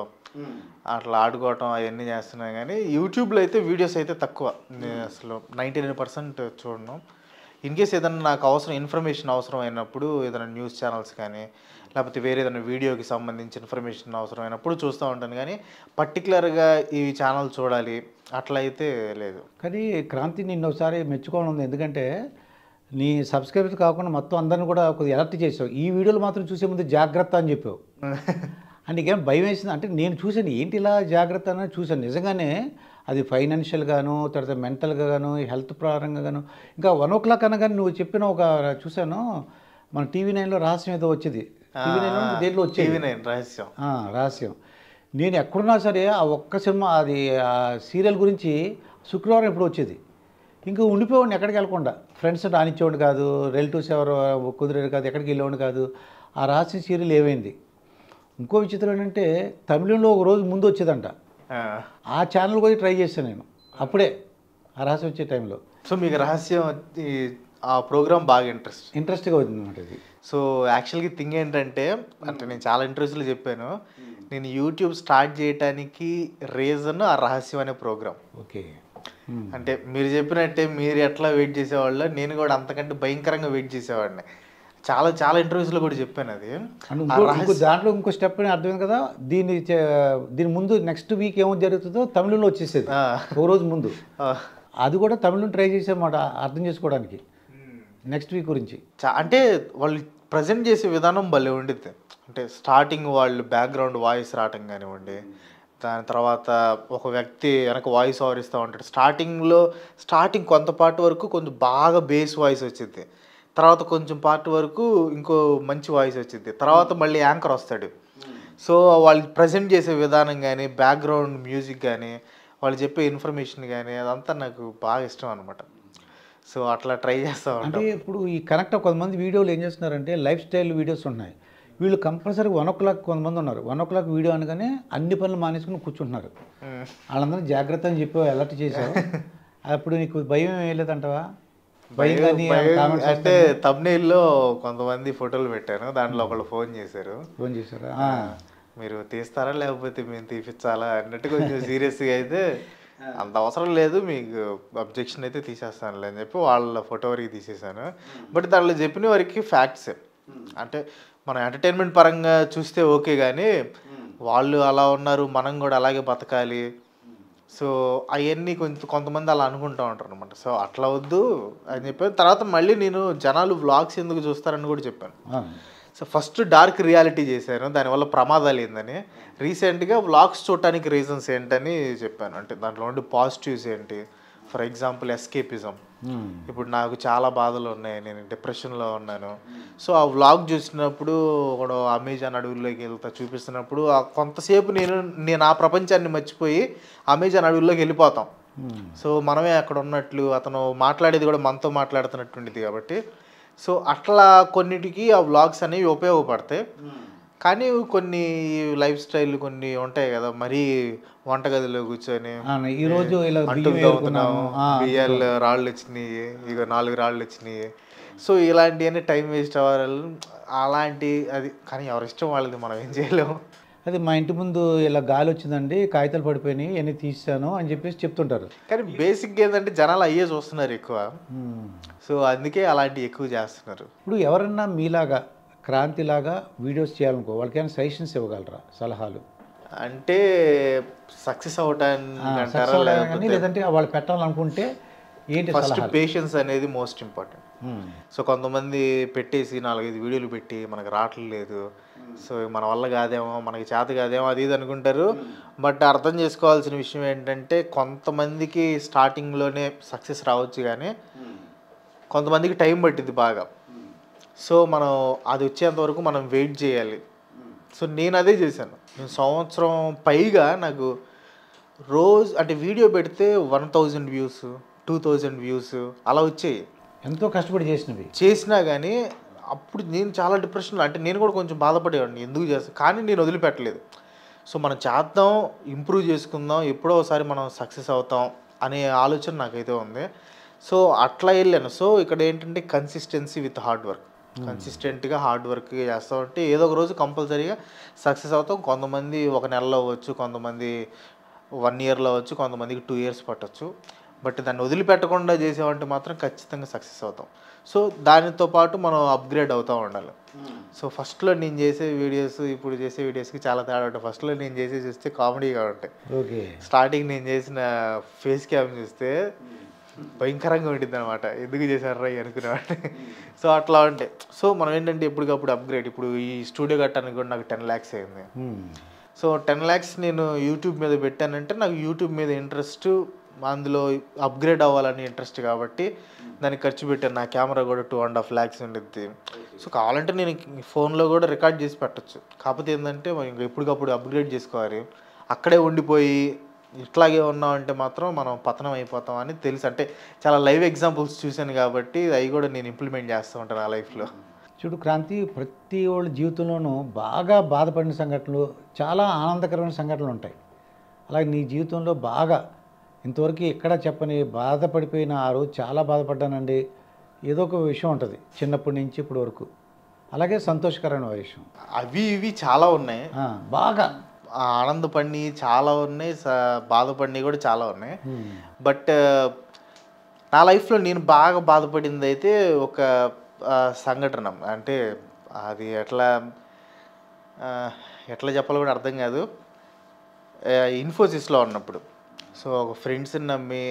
అట్లా ఆడుకోవటం అవన్నీ చేస్తున్నాయి. కానీ యూట్యూబ్లో అయితే వీడియోస్ అయితే తక్కువ, నేను అసలు 99% చూడను. ఇన్ కేస్ ఏదైనా నాకు ఇన్ఫర్మేషన్ అవసరం అయినప్పుడు, ఏదైనా న్యూస్ ఛానల్స్ కానీ లేకపోతే వేరే ఏదైనా వీడియోకి సంబంధించి ఇన్ఫర్మేషన్ అవసరమైనప్పుడు చూస్తూ ఉంటాను. కానీ పర్టికులర్గా ఈ ఛానల్ చూడాలి అట్లా అయితే లేదు. కానీ క్రాంతి, నిన్న ఒకసారి మెచ్చుకోవడం ఉంది. ఎందుకంటే నీ సబ్స్క్రైబర్స్ కాకుండా మొత్తం అందరిని కూడా కొద్దిగా అలర్ట్ చేసావు. ఈ వీడియోలు మాత్రం చూసే ముందు జాగ్రత్త అని చెప్పావు. అంటే నీకేం భయం వేసింది? అంటే నేను చూశాను, ఏంటి ఇలా జాగ్రత్త అని చూశాను. నిజంగానే అది ఫైనాన్షియల్గాను, తర్వాత మెంటల్గా గాను, హెల్త్ పరంగా గాను. ఇంకా 1 o'clock అనగానే నువ్వు చెప్పిన ఒక చూశాను, మన టీవీ 9లో రహస్యం ఏదో వచ్చేది. టీవీ 9 దేంట్లో వచ్చేది రహస్యం. నేను ఎక్కడున్నా సరే ఆ ఒక్క సినిమా, అది ఆ సీరియల్ గురించి శుక్రవారం ఎప్పుడు వచ్చేది. ఇంకా ఉండిపోయేవాడిని, ఎక్కడికి వెళ్ళకుండా. ఫ్రెండ్స్ రానిచ్చేవాడు కాదు, రిలేటివ్స్ ఎవరు కుదిరేది కాదు, ఎక్కడికి వెళ్ళేవాడు కాదు. ఆ రహస్యం సీరియల్ ఏమైంది? ఇంకో విచిత్రం ఏంటంటే తమిళంలో ఒక రోజు ముందు వచ్చేదంట. ఆ ఛానల్ కూడా ట్రై చేశాను నేను అప్పుడే, ఆ రహస్యం వచ్చే టైంలో. సో మీకు రహస్యం ఆ ప్రోగ్రామ్ బాగా ఇంట్రెస్ట్గా అవుతుంది అనమాట ఇది. సో యాక్చువల్గా థింగ్ ఏంటంటే, అంటే నేను చాలా ఇంట్రెస్ట్లో చెప్పాను, నేను యూట్యూబ్ స్టార్ట్ చేయడానికి రీజన్ ఆ రహస్యం అనే ప్రోగ్రామ్. ఓకే. అంటే మీరు చెప్పినట్టే మీరు ఎట్లా వెయిట్ చేసేవాళ్ళు, నేను కూడా అంతకంటే భయంకరంగా వెయిట్ చేసేవాడిని. చాలా చాలా ఇంటర్వ్యూస్లో కూడా చెప్పాను అది. దాంట్లో ఇంకో స్టెప్ అని అర్థమైంది కదా, దీని ముందు నెక్స్ట్ వీక్ ఏమో జరుగుతుందో తమిళంలో వచ్చేసేది ఓ రోజు ముందు. అది కూడా తమిళం ట్రై చేసేమాట అర్థం చేసుకోవడానికి నెక్స్ట్ వీక్ గురించి. అంటే వాళ్ళు ప్రజెంట్ చేసే విధానం భలే ఉండిద్ది. అంటే స్టార్టింగ్ వాళ్ళు బ్యాక్గ్రౌండ్ వాయిస్ రావటం కానివ్వండి, దాని తర్వాత ఒక వ్యక్తి వెనక వాయిస్ ఓవర్ ఇస్తూ ఉంటాడు. స్టార్టింగ్ కొంత పార్ట్ వరకు కొంచెం బాగా బేస్ వాయిస్ వచ్చింది, తర్వాత కొంచెం పార్ట్ వరకు ఇంకో మంచి వాయిస్ వచ్చింది, తర్వాత మళ్ళీ యాంకర్ వస్తాడు. సో వాళ్ళు ప్రజెంట్ చేసే విధానం కానీ, బ్యాక్గ్రౌండ్ మ్యూజిక్ కానీ, వాళ్ళు చెప్పే ఇన్ఫర్మేషన్ కానీ, అదంతా నాకు బాగా ఇష్టం అనమాట. సో అట్లా ట్రై చేస్తూ అంటే ఉంటాం. ఇప్పుడు ఈ కనెక్ట్ కొంతమంది వీడియోలు ఏం చేస్తున్నారంటే లైఫ్ స్టైల్ వీడియోస్ ఉన్నాయి. వీళ్ళు కంపల్సరీ 1 o'clock కొంతమంది ఉన్నారు. 1 o'clock వీడియో అనగానే అన్ని పనులు మానేసుకుని కూర్చుంటున్నారు. వాళ్ళందరూ జాగ్రత్త అని చెప్పి అలర్ట్ చేశావు. అప్పుడు నీకు భయం ఏం లేదంటావా? భయం కానీ కామెంట్స్ అంటే తమ్నెయిల్లో కొంతమంది ఫోటోలు పెట్టాను, దాంట్లో ఒకళ్ళు ఫోన్ చేశారు. ఫోన్ చేశారా? మీరు తీస్తారా లేకపోతే మేము తీపిచ్చాలా అన్నట్టు కొంచెం సీరియస్గా అయితే, అంత అవసరం లేదు మీకు అబ్జెక్షన్ అయితే తీసేస్తానులే అని చెప్పి వాళ్ళ ఫోటో వరకు తీసేసాను. బట్ దాంట్లో చెప్పిన వరకు ఫ్యాక్ట్స్. అంటే మనం ఎంటర్టైన్మెంట్ పరంగా చూస్తే ఓకే, కానీ వాళ్ళు అలా ఉన్నారు, మనం కూడా అలాగే బతకాలి. సో అవన్నీ కొంతమంది అలా అనుకుంటూ ఉంటారు అనమాట. సో అట్లా వద్దు అని చెప్పాను. తర్వాత మళ్ళీ నేను జనాలు వ్లాగ్స్ ఎందుకు చూస్తారని కూడా చెప్పాను. సో ఫస్ట్ డార్క్ రియాలిటీ చేశాను, దానివల్ల ప్రమాదాలు ఏందని. రీసెంట్గా వ్లాగ్స్ చూడటానికి రీజన్స్ ఏంటని చెప్పాను. అంటే దాంట్లో ఉండే పాజిటివ్స్ ఏంటి, ఫర్ ఎగ్జాంపుల్ ఎస్కేపిజం. ఇప్పుడు నాకు చాలా బాధలు ఉన్నాయి, నేను డిప్రెషన్లో ఉన్నాను. సో ఆ వ్లాగ్ చూసినప్పుడు ఒక అమెజాన్ అడవుల్లోకి వెళ్తా చూపిస్తున్నప్పుడు కొంతసేపు నేను ఆ ప్రపంచాన్ని మర్చిపోయి అమెజాన్ అడవుల్లోకి వెళ్ళిపోతాం. సో మనమే అక్కడ ఉన్నట్లు, అతను మాట్లాడేది కూడా మనతో మాట్లాడుతున్నటువంటిది కాబట్టి. సో అట్లా కొన్నిటికి ఆ వ్లాగ్స్ అనేవి ఉపయోగపడతాయి. కానీ కొన్ని లైఫ్ స్టైల్ కొన్ని ఉంటాయి కదా, మరీ వంటగదిలో కూర్చొని ఈరోజు బియ్యాలు రాళ్ళు వచ్చినాయి, ఇక 4 రాళ్ళు వచ్చినాయి, సో ఇలాంటివన్నీ టైం వేస్ట్ అవ్వాలి అలాంటి అది. కానీ ఎవరి ఇష్టం వాళ్ళది, మనం ఏం చేయలేము. అది మా ఇంటి ముందు ఇలా గాలి వచ్చిందండి, కాగితాలు పడిపోయినాయి, అన్నీ తీసాను అని చెప్పేసి చెప్తుంటారు. కానీ బేసిక్గా ఏంటంటే జనాలు అయ్యే చూస్తున్నారు ఎక్కువ. సో అందుకే అలాంటివి ఎక్కువ చేస్తున్నారు. ఇప్పుడు ఎవరన్నా మీలాగా క్రాంతిలాగా వీడియోస్ చేయాలనుకో, వాళ్ళకైనా సజెషన్స్ ఇవ్వగలరా, సలహాలు? అంటే సక్సెస్ అవటానికి లేదంటే వాళ్ళు పెట్టాలనుకుంటే ఏంటి? ఫస్ట్ పేషెన్స్ అనేది మోస్ట్ ఇంపార్టెంట్. సో కొంతమంది పెట్టేసి 4-5 వీడియోలు పెట్టి మనకు రావట్లేదు, సో మన వల్ల కాదేమో, మనకి చేత కాదేమో, అది ఇది అనుకుంటారు. బట్ అర్థం చేసుకోవాల్సిన విషయం ఏంటంటే, కొంతమందికి స్టార్టింగ్లోనే సక్సెస్ రావచ్చు, కానీ కొంతమందికి టైం పట్టింది బాగా. సో మనం అది వచ్చేంత వరకు మనం వెయిట్ చేయాలి. సో నేను అదే చేశాను. నేను సంవత్సరం పైగా నాకు రోజు అంటే వీడియో పెడితే 1000 వ్యూస్, 2000 వ్యూస్ అలా వచ్చాయి. ఎంతో కష్టపడి చేసినా కానీ అప్పుడు నేను చాలా డిప్రెషన్లో, అంటే నేను కూడా కొంచెం బాధపడేవాడిని, ఎందుకు చేస్తాను, కానీ నేను వదిలిపెట్టలేదు. సో మనం చేద్దాం, ఇంప్రూవ్ చేసుకుందాం, ఎప్పుడో ఒకసారి మనం సక్సెస్ అవుతాం అనే ఆలోచన నాకైతే ఉంది. సో అట్లా వెళ్ళాను. సో ఇక్కడ ఏంటంటే కన్సిస్టెన్సీ విత్ హార్డ్ వర్క్. కన్సిస్టెంట్గా హార్డ్ వర్క్ చేస్తామంటే ఏదో ఒక రోజు కంపల్సరీగా సక్సెస్ అవుతాం. కొంతమంది 1 నెలలో అవ్వచ్చు, కొంతమంది 1 ఇయర్లో అవ్వచ్చు, కొంతమందికి 2 years పట్టవచ్చు. బట్ దాన్ని వదిలిపెట్టకుండా చేసామంటే మాత్రం ఖచ్చితంగా సక్సెస్ అవుతాం. సో దానితో పాటు మనం అప్గ్రేడ్ అవుతూ ఉండాలి. సో ఫస్ట్లో నేను చేసే వీడియోస్ ఇప్పుడు చేసే వీడియోస్కి చాలా తేడా ఉంటాయి. ఫస్ట్లో నేను చేసే చూస్తే కామెడీగా ఉంటాయి. స్టార్టింగ్ నేను చేసిన ఫేస్ క్యామ్ చూస్తే భయంకరంగా ఉంటుంది అనమాట, ఎందుకు చేశారా అనుకునేవాడిని. సో అట్లా ఉంటాయి. సో మనం ఏంటంటే ఎప్పటికప్పుడు అప్గ్రేడ్. ఇప్పుడు ఈ స్టూడియో కట్టడానికి కూడా నాకు 10 lakhs అయింది. సో 10 lakhs నేను యూట్యూబ్ మీద పెట్టానంటే నాకు యూట్యూబ్ మీద ఇంట్రెస్ట్, అందులో అప్గ్రేడ్ అవ్వాలని ఇంట్రెస్ట్ కాబట్టి దానికి ఖర్చు పెట్టాను. నా కెమెరా కూడా 2.5 lakhs ఉండిద్ది. సో కావాలంటే నేను ఫోన్లో కూడా రికార్డ్ చేసి పెట్టచ్చు. కాకపోతే ఏంటంటే మనం ఎప్పటికప్పుడు అప్గ్రేడ్ చేసుకోవాలి. అక్కడే ఉండిపోయి ఇట్లాగే ఉన్నామంటే మాత్రం మనం పతనం అయిపోతామని తెలుసు. అంటే చాలా లైవ్ ఎగ్జాంపుల్స్ చూశాను కాబట్టి అవి కూడా నేను ఇంప్లిమెంట్ చేస్తూ ఉంటాను ఆ లైఫ్లో. చూడు క్రాంతి, ప్రతి వాళ్ళ జీవితంలోనూ బాగా బాధపడిన సంఘటనలు, చాలా ఆనందకరమైన సంఘటనలు ఉంటాయి. అలాగే నీ జీవితంలో బాగా ఇంతవరకు ఎక్కడా చెప్పని బాధపడిపోయిన ఆ రోజు చాలా బాధపడ్డానండి ఏదో ఒక విషయం ఉంటుంది చిన్నప్పటి నుంచి ఇప్పటి వరకు, అలాగే సంతోషకరమైన విషయం, అవి ఇవి చాలా ఉన్నాయి. బాగా ఆనందపడినవి చాలా ఉన్నాయి, బాధపడినవి కూడా చాలా ఉన్నాయి. బట్ నా లైఫ్లో నేను బాగా బాధపడింది అయితే ఒక సంఘటన. అంటే అది ఎట్లా చెప్పాలో కూడా అర్థం కాదు. ఇన్ఫోసిస్లో ఉన్నప్పుడు సో ఒక ఫ్రెండ్స్ని నమ్మి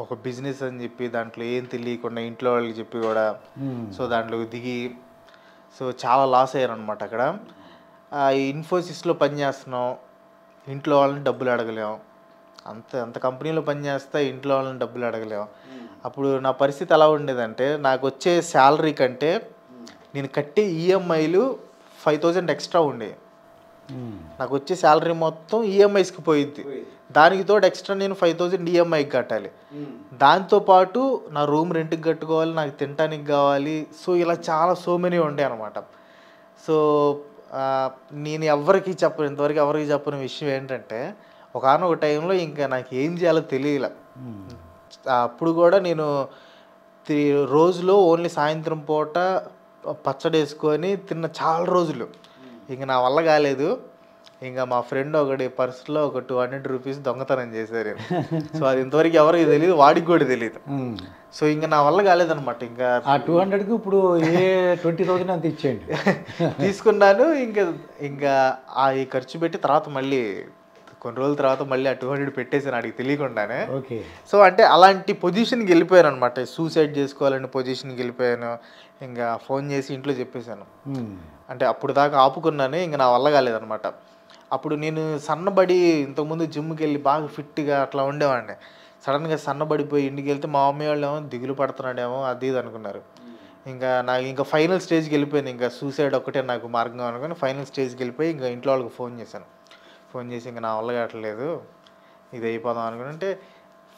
ఒక బిజినెస్ అని చెప్పి దాంట్లో ఏం తెలియకుండా ఇంట్లో వాళ్ళకి చెప్పి కూడా సో దాంట్లోకి దిగి సో చాలా లాస్ అయ్యారు అనమాట అక్కడ. ఇన్ఫోసిస్లో పనిచేస్తున్నాం, ఇంట్లో వాళ్ళని డబ్బులు అడగలేం. అంత కంపెనీలో పనిచేస్తా ఇంట్లో వాళ్ళని డబ్బులు అడగలేం. అప్పుడు నా పరిస్థితి ఎలా ఉండేదంటే, నాకు వచ్చే శాలరీ కంటే నేను కట్టే ఈఎంఐలు 5,000 ఎక్స్ట్రా ఉండేవి. నాకు వచ్చే శాలరీ మొత్తం ఈఎంఐస్కి పోయిద్ది. దానికి తోడు ఎక్స్ట్రా నేను 5,000 ఈఎంఐకి కట్టాలి. దాంతోపాటు నా రూమ్ రెంట్కి కట్టుకోవాలి, నాకు తినడానికి కావాలి. సో ఇలా చాలా సో మెనీ ఉండే అనమాట. సో నేను ఇంతవరకు ఎవరికి చెప్పని విషయం ఏంటంటే, ఒకానొక టైంలో ఇంకా నాకు ఏం చేయాలో తెలియలే. అప్పుడు కూడా నేను రోజులో ఓన్లీ సాయంత్రం పూట పచ్చడి వేసుకొని తిన్న చాలా రోజులు. ఇంక నా వల్ల కాలేదు. ఇంకా మా ఫ్రెండ్ ఒకటి పర్సులో ఒక 200 రూపీస్ దొంగతనం చేశారు. సో అది ఇంతవరకు ఎవరికి తెలియదు, వాడికి కూడా తెలియదు. సో ఇంకా నా వల్ల కాలేదనమాట. ఇంకా ఆ 200కి ఇప్పుడు 20,000 అంత ఇచ్చేయండి. తీసుకున్నాను. ఇంకా ఈ ఖర్చు పెట్టి తర్వాత మళ్ళీ కొన్ని రోజుల తర్వాత మళ్ళీ ఆ 200 పెట్టేసాను అడిగి తెలియకుండానే. ఓకే. సో అంటే అలాంటి పొజిషన్కి వెళ్ళిపోయాను అనమాట. సూసైడ్ చేసుకోవాలని పొజిషన్కి వెళ్ళిపోయాను. ఇంకా ఫోన్ చేసి ఇంట్లో చెప్పేశాను. అంటే అప్పుడు దాకా ఆపుకున్నాను, ఇంకా నా వల్ల కాలేదనమాట. అప్పుడు నేను సన్నబడి ఇంతకుముందు జిమ్కి వెళ్ళి బాగా ఫిట్గా అట్లా ఉండేవాడిని. సడన్గా సన్నబడిపోయి ఇంటికి వెళ్తే మా మమ్మీ వాళ్ళు ఏమో దిగులు పడుతున్నాడేమో అది ఇది అనుకున్నారు. ఇంకా ఫైనల్ స్టేజ్కి వెళ్ళిపోయింది. ఇంకా సూసైడ్ ఒక్కటే నాకు మార్గం అనుకుని ఫైనల్ స్టేజ్కి వెళ్ళిపోయి ఇంకా ఇంట్లో వాళ్ళకి ఫోన్ చేసి ఇంకా నా వల్ల కావట్లేదు, ఇది అయిపోదాం అనుకుని. అంటే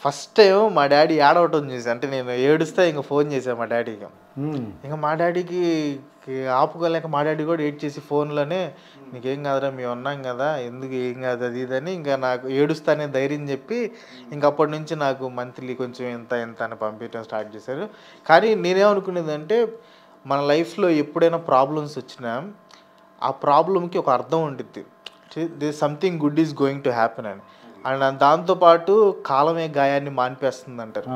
ఫస్ట్ టైం మా డాడీ ఏడవటం చూసి, అంటే నేను ఏడుస్తే ఇంకా ఫోన్ చేశాను మా డాడీకి. ఇంకా మా డాడీకి ఆపుకోలేక మా డాడీ కూడా ఏడ్ చేసి ఫోన్లోనే, నీకేం కాదురా మేము ఉన్నాం కదా, ఎందుకు ఏం కాదు అది ఇదని ఇంకా నాకు ఏడుస్తానే ధైర్యం చెప్పి ఇంక అప్పటి నుంచి నాకు మంత్లీ కొంచెం ఎంత అని పంపించడం స్టార్ట్ చేశారు. కానీ నేనేమనుకునేదంటే, మన లైఫ్లో ఎప్పుడైనా ప్రాబ్లమ్స్ వచ్చినా ఆ ప్రాబ్లంకి ఒక అర్థం ఉంటుంది. This something good is going to happen అని. అండ్ దాంతోపాటు కాలమే గాయాన్ని మాన్పేస్తుంది అంటారు.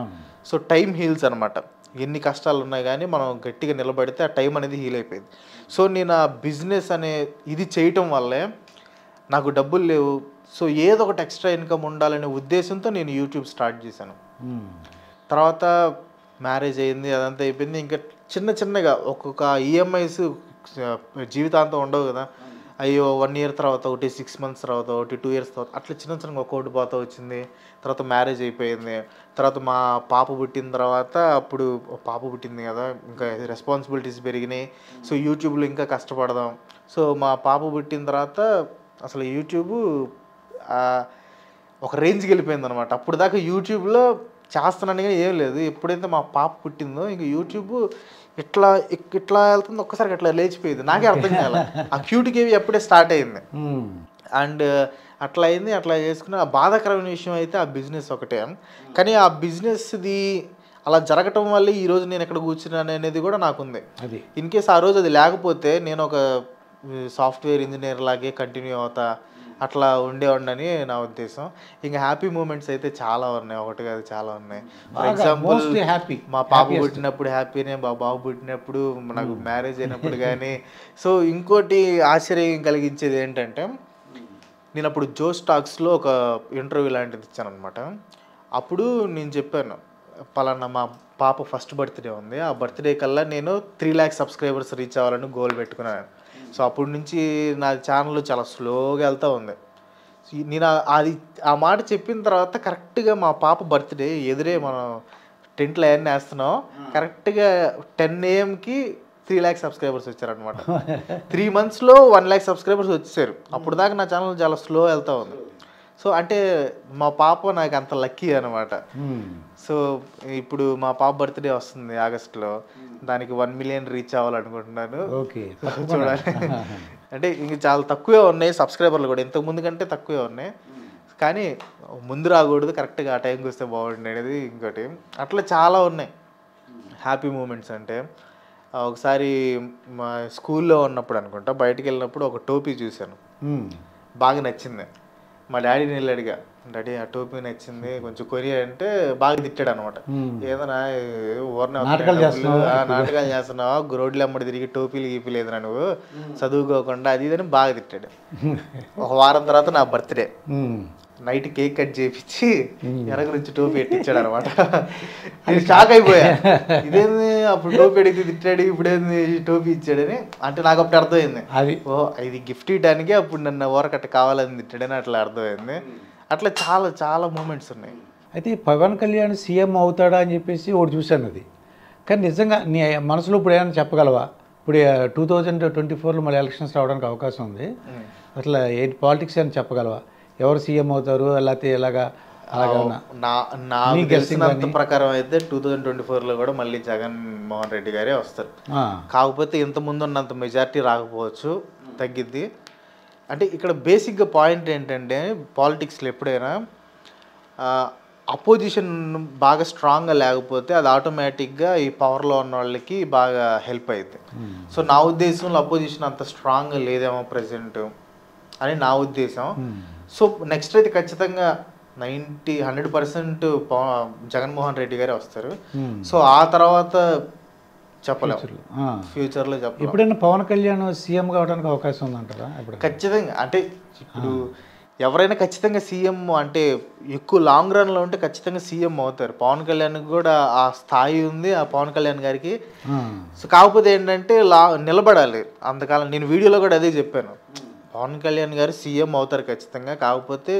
సో టైం హీల్స్ అనమాట. ఎన్ని కష్టాలు ఉన్నాయి కానీ మనం గట్టిగా నిలబడితే ఆ టైం అనేది హీల్ అయిపోయింది. సో నేను ఆ బిజినెస్ అనే ఇది చేయటం వల్లే నాకు డబ్బులు లేవు, సో ఏదో ఒకటి ఎక్స్ట్రా ఇన్కమ్ ఉండాలనే ఉద్దేశంతో నేను యూట్యూబ్ స్టార్ట్ చేశాను. తర్వాత మ్యారేజ్ అయింది, అదంతా అయిపోయింది. ఇంకా చిన్నగా ఒక్కొక్క ఈఎంఐస్ జీవితాంతం ఉండవు కదా. అయ్యో 1 year తర్వాత ఒకటి, 6 months తర్వాత ఒకటి, 2 years తర్వాత అట్లా చిన్నగా ఒక్కొక్కటి పోతా వచ్చింది. తర్వాత మ్యారేజ్ అయిపోయింది. తర్వాత మా పాప పుట్టిన తర్వాత, అప్పుడు పాప పుట్టింది కదా, ఇంకా రెస్పాన్సిబిలిటీస్ పెరిగినాయి. సో యూట్యూబ్లో ఇంకా కష్టపడదాం. సో మా పాప పుట్టిన తర్వాత అసలు యూట్యూబ్ ఒక రేంజ్కి వెళ్ళిపోయింది అనమాట. అప్పుడు దాకా యూట్యూబ్లో చేస్తున్నాను కానీ ఏం లేదు. ఎప్పుడైతే మా పాప పుట్టిందో ఇంక యూట్యూబ్ ఇట్లా వెళ్తుంది, ఒక్కసారి అట్లా లేచిపోయింది. నాకే అర్థం కాలే ఆ క్యూట్ కేవి ఎప్పుడే స్టార్ట్ అయింది. అండ్ అట్లా అయింది. అట్లా చేసుకున్న బాధాకరమైన విషయం అయితే ఆ బిజినెస్ ఒకటే. కానీ ఆ బిజినెస్ది అలా జరగటం వల్ల ఈరోజు నేను ఎక్కడ కూర్చున్నాను అనేది కూడా నాకుంది. ఇన్ కేస్ ఆ రోజు అది లేకపోతే నేను ఒక సాఫ్ట్వేర్ ఇంజనీర్ లాగే కంటిన్యూ అవుతా, అట్లా ఉండేవాడిని నా ఉద్దేశం. ఇంకా హ్యాపీ మూమెంట్స్ అయితే చాలా ఉన్నాయి, ఒకటి కాదు చాలా ఉన్నాయి. ఫర్ ఎగ్జాంపుల్ మా పాప పుట్టినప్పుడు హ్యాపీనే, మా బాబు పుట్టినప్పుడు, నాకు మ్యారేజ్ అయినప్పుడు కానీ. సో ఇంకోటి ఆశ్చర్యం కలిగించేది ఏంటంటే, నేను అప్పుడు జోస్ టాక్స్లో ఒక ఇంటర్వ్యూ లాంటిది ఇచ్చాను అనమాట. అప్పుడు నేను చెప్పాను, పలానా మా పాప ఫస్ట్ బర్త్డే ఉంది, ఆ బర్త్డే కల్లా నేను 3 lakh సబ్స్క్రైబర్స్ రీచ్ అవ్వాలని గోల్ పెట్టుకున్నాను. సో అప్పటి నుంచి నా ఛానల్ చాలా స్లోగా వెళ్తూ ఉంది. నేను ఆ మాట చెప్పిన తర్వాత కరెక్ట్గా మా పాప బర్త్డే ఎదురే మనం టెంట్లో అవన్నీ వేస్తున్నాం. కరెక్ట్గా 10 AM-కి 3 lakh సబ్స్క్రైబర్స్ వచ్చారనమాట. 3 monthsలో 1 lakh సబ్స్క్రైబర్స్ వచ్చేసారు. అప్పుడు దాకా నా ఛానల్ చాలా స్లో వెళ్తూ ఉంది. సో అంటే మా పాప నాకు అంత లక్కీ అనమాట. సో ఇప్పుడు మా పాప బర్త్డే వస్తుంది ఆగస్టులో, దానికి 1 million రీచ్ అవ్వాలనుకుంటున్నాను. చూడాలి. అంటే ఇంక చాలా తక్కువే ఉన్నాయి సబ్స్క్రైబర్లు కూడా, ఇంతకు ముందు కంటే తక్కువే ఉన్నాయి. కానీ ముందు రాకూడదు, కరెక్ట్గా ఆ టైంకి వస్తే బాగుంటుంది అనేది ఇంకోటి. అట్లా చాలా ఉన్నాయి హ్యాపీ మూమెంట్స్. అంటే ఒకసారి మా స్కూల్లో ఉన్నప్పుడు అనుకుంటా, బయటికి వెళ్ళినప్పుడు ఒక టోపీ చూశాను, బాగా నచ్చింది. మా డాడీని వెళ్ళి అడిగా, డాడీ ఆ టోపీ నచ్చింది కొంచెం కొని అంటే బాగా తిట్టాడు అనమాట. ఏదన్నా నాటకాలు చేస్తున్నావా, రోడ్లు అమ్మడి తిరిగి టోపీలు గీపిలేదురా నువ్వు, చదువుకోకుండా అది ఇదని బాగా తిట్టాడు. ఒక వారం తర్వాత నా బర్త్డే. నైట్ కేక్ కట్ చేయించి వెనక నుంచి టోపీ పెట్టించాడు అనమాట. నేను షాక్ అయిపోయా, ఇదేంది అప్పుడు టోపీ అడిగితే తిట్టాడు, ఇప్పుడేంది టోపీ ఇచ్చాడని. అంటే నాకు అప్పుడు అర్థమైంది, ఓ ఇది గిఫ్ట్ ఇవ్వడానికి అప్పుడు నన్ను ఓరకట్ట కావాలని తిట్టాడని అట్లా అర్థమైంది. అట్లా చాలా చాలా మూమెంట్స్ ఉన్నాయి. అయితే పవన్ కళ్యాణ్ సీఎం అవుతాడా అని చెప్పేసి ఒకటి చూశాను అది. కానీ నిజంగా నీ మనసులో ఇప్పుడు ఏమైనా చెప్పగలవా? ఇప్పుడు 2024లో మళ్ళీ ఎలక్షన్స్ రావడానికి అవకాశం ఉంది. అట్లా ఏంటి పాలిటిక్స్ అని చెప్పగలవా? ఎవరు సీఎం అవుతారు లేకపోతే ఎలాగా? నాకు తెలిసినంత ప్రకారం అయితే 2024లో కూడా మళ్ళీ జగన్మోహన్ రెడ్డి గారే వస్తారు. కాకపోతే ఇంతకుముందు ఉన్నంత మెజారిటీ రాకపోవచ్చు, తగ్గిద్ది. అంటే ఇక్కడ బేసిక్గా పాయింట్ ఏంటంటే పాలిటిక్స్లో ఎప్పుడైనా అపోజిషన్ బాగా స్ట్రాంగ్గా లేకపోతే అది ఆటోమేటిక్గా ఈ పవర్లో ఉన్న వాళ్ళకి బాగా హెల్ప్ అవుతుంది. సో నా ఉద్దేశంలో అపోజిషన్ అంత స్ట్రాంగ్గా లేదేమో ప్రజెంట్ అని నా ఉద్దేశం. సో నెక్స్ట్ అయితే ఖచ్చితంగా 100% జగన్మోహన్ రెడ్డి గారే వస్తారు. సో ఆ తర్వాత చెప్పలేము, ఫ్యూచర్లో చెప్పలేము. ఎప్పుడైనా పవన్ కళ్యాణ్ సీఎం కావడానికి అవకాశం ఉందంటారా? ఖచ్చితంగా. అంటే ఇప్పుడు ఎవరైనా ఖచ్చితంగా సీఎం అంటే ఎక్కువ లాంగ్ రన్లో ఉంటే ఖచ్చితంగా సీఎం అవుతారు. పవన్ కళ్యాణ్కి కూడా ఆ స్థాయి ఉంది, ఆ పవన్ కళ్యాణ్ గారికి. సో కాకపోతే ఏంటంటే నిలబడాలి అంతకాలం. నేను వీడియోలో కూడా అదే చెప్పాను, పవన్ కళ్యాణ్ గారు సీఎం అవుతారు ఖచ్చితంగా. కాకపోతే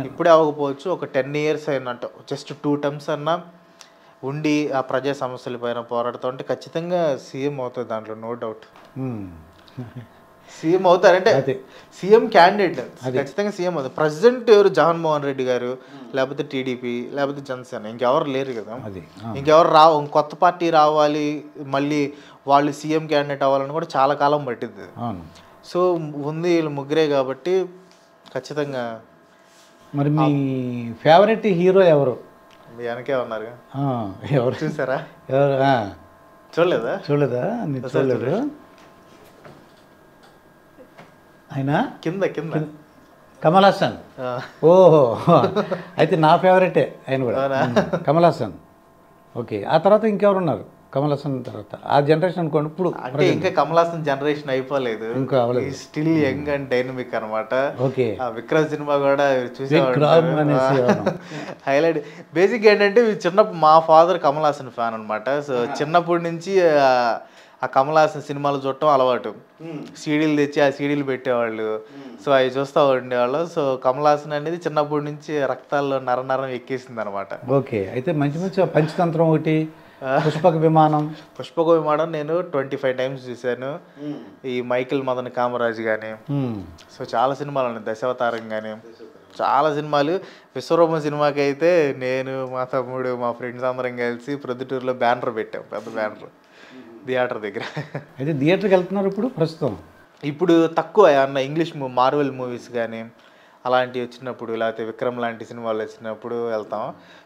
ఇప్పుడే అవ్వకపోవచ్చు, ఒక 10 years అయినట్టు జస్ట్ 2 terms అన్నా ఉండి ఆ ప్రజా సమస్యల పైన పోరాడుతూ ఉంటే ఖచ్చితంగా సీఎం అవుతుంది, దాంట్లో నో డౌట్. సీఎం అవుతారంటే సీఎం క్యాండిడేట్ ఖచ్చితంగా సీఎం అవుతారు. ప్రెసిడెంట్ ఎవరు? జగన్మోహన్ రెడ్డి గారు, లేకపోతే టీడీపీ, లేకపోతే జనసేన, ఇంకెవరు లేరు కదా. ఇంకెవరు కొత్త పార్టీ రావాలి మళ్ళీ వాళ్ళు సీఎం క్యాండిడేట్ అవ్వాలని కూడా చాలా కాలం పట్టింది. సో ఉంది వీళ్ళు ముగ్గురే కాబట్టి ఖచ్చితంగా. మరి మీ ఫేవరెట్ హీరో ఎవరు? మీ వెనకే ఉన్నారు, ఎవరు చూసారా? ఎవరు చూడలేదా? చూడలేదు. ఆయన కింద కమల్ హాసన్. ఓహో, అయితే నా ఫేవరెటే ఆయన కూడా, కమల్ హాసన్. ఓకే, ఆ తర్వాత ఇంకెవరు ఉన్నారు కమల్ హాసన్ తర్వాత? ఆ జనరేషన్ అనుకోండి. ఇప్పుడు అంటే ఇంకా కమల్ హాసన్ జనరేషన్ అయిపోలేదు, ఇంకా స్టిల్ యంగ్ అండ్ డైనమిక్ అనమాట. ఓకే, విక్రమ్ సినిమా కూడా చూసేవాడు. హైలైట్ బేసిక్ ఏంటంటే చిన్నప్పుడు మా ఫాదర్ కమల్ హాసన్ ఫ్యాన్ అనమాట. సో చిన్నప్పటి నుంచి ఆ కమల్ హాసన్ సినిమాలు చూడటం అలవాటు. సీడీలు తెచ్చి ఆ సీడీలు పెట్టేవాళ్ళు, సో అవి చూస్తూ ఉండేవాళ్ళు. సో కమల్ హాసన్ అనేది చిన్నప్పటి నుంచి రక్తాల్లో నరం ఎక్కేసింది అనమాట. ఓకే, అయితే మంచి పంచతంత్రం ఒకటి, పుష్పక విమానం నేను 25 times చూశాను. ఈ మైకిల్ మదన్ కామరాజు కానీ, సో చాలా సినిమాలు ఉన్నాయి, దశావతారం కానీ చాలా సినిమాలు. విశ్వరూపం సినిమాకి అయితే నేను మా తమ్ముడు మా ఫ్రెండ్స్ అందరం కలిసి ప్రొద్దుటూరులో బ్యానర్ పెట్టాం, పెద్ద బ్యానర్ థియేటర్ దగ్గర. అయితే థియేటర్కి వెళ్తున్నారు ఇప్పుడు ప్రస్తుతం? ఇప్పుడు తక్కువ అన్న ఇంగ్లీష్ మార్వెల్ మూవీస్ కానీ అలాంటివి వచ్చినప్పుడు, లేకపోతే విక్రమ్ లాంటి సినిమాలు వచ్చినప్పుడు వెళ్తాం.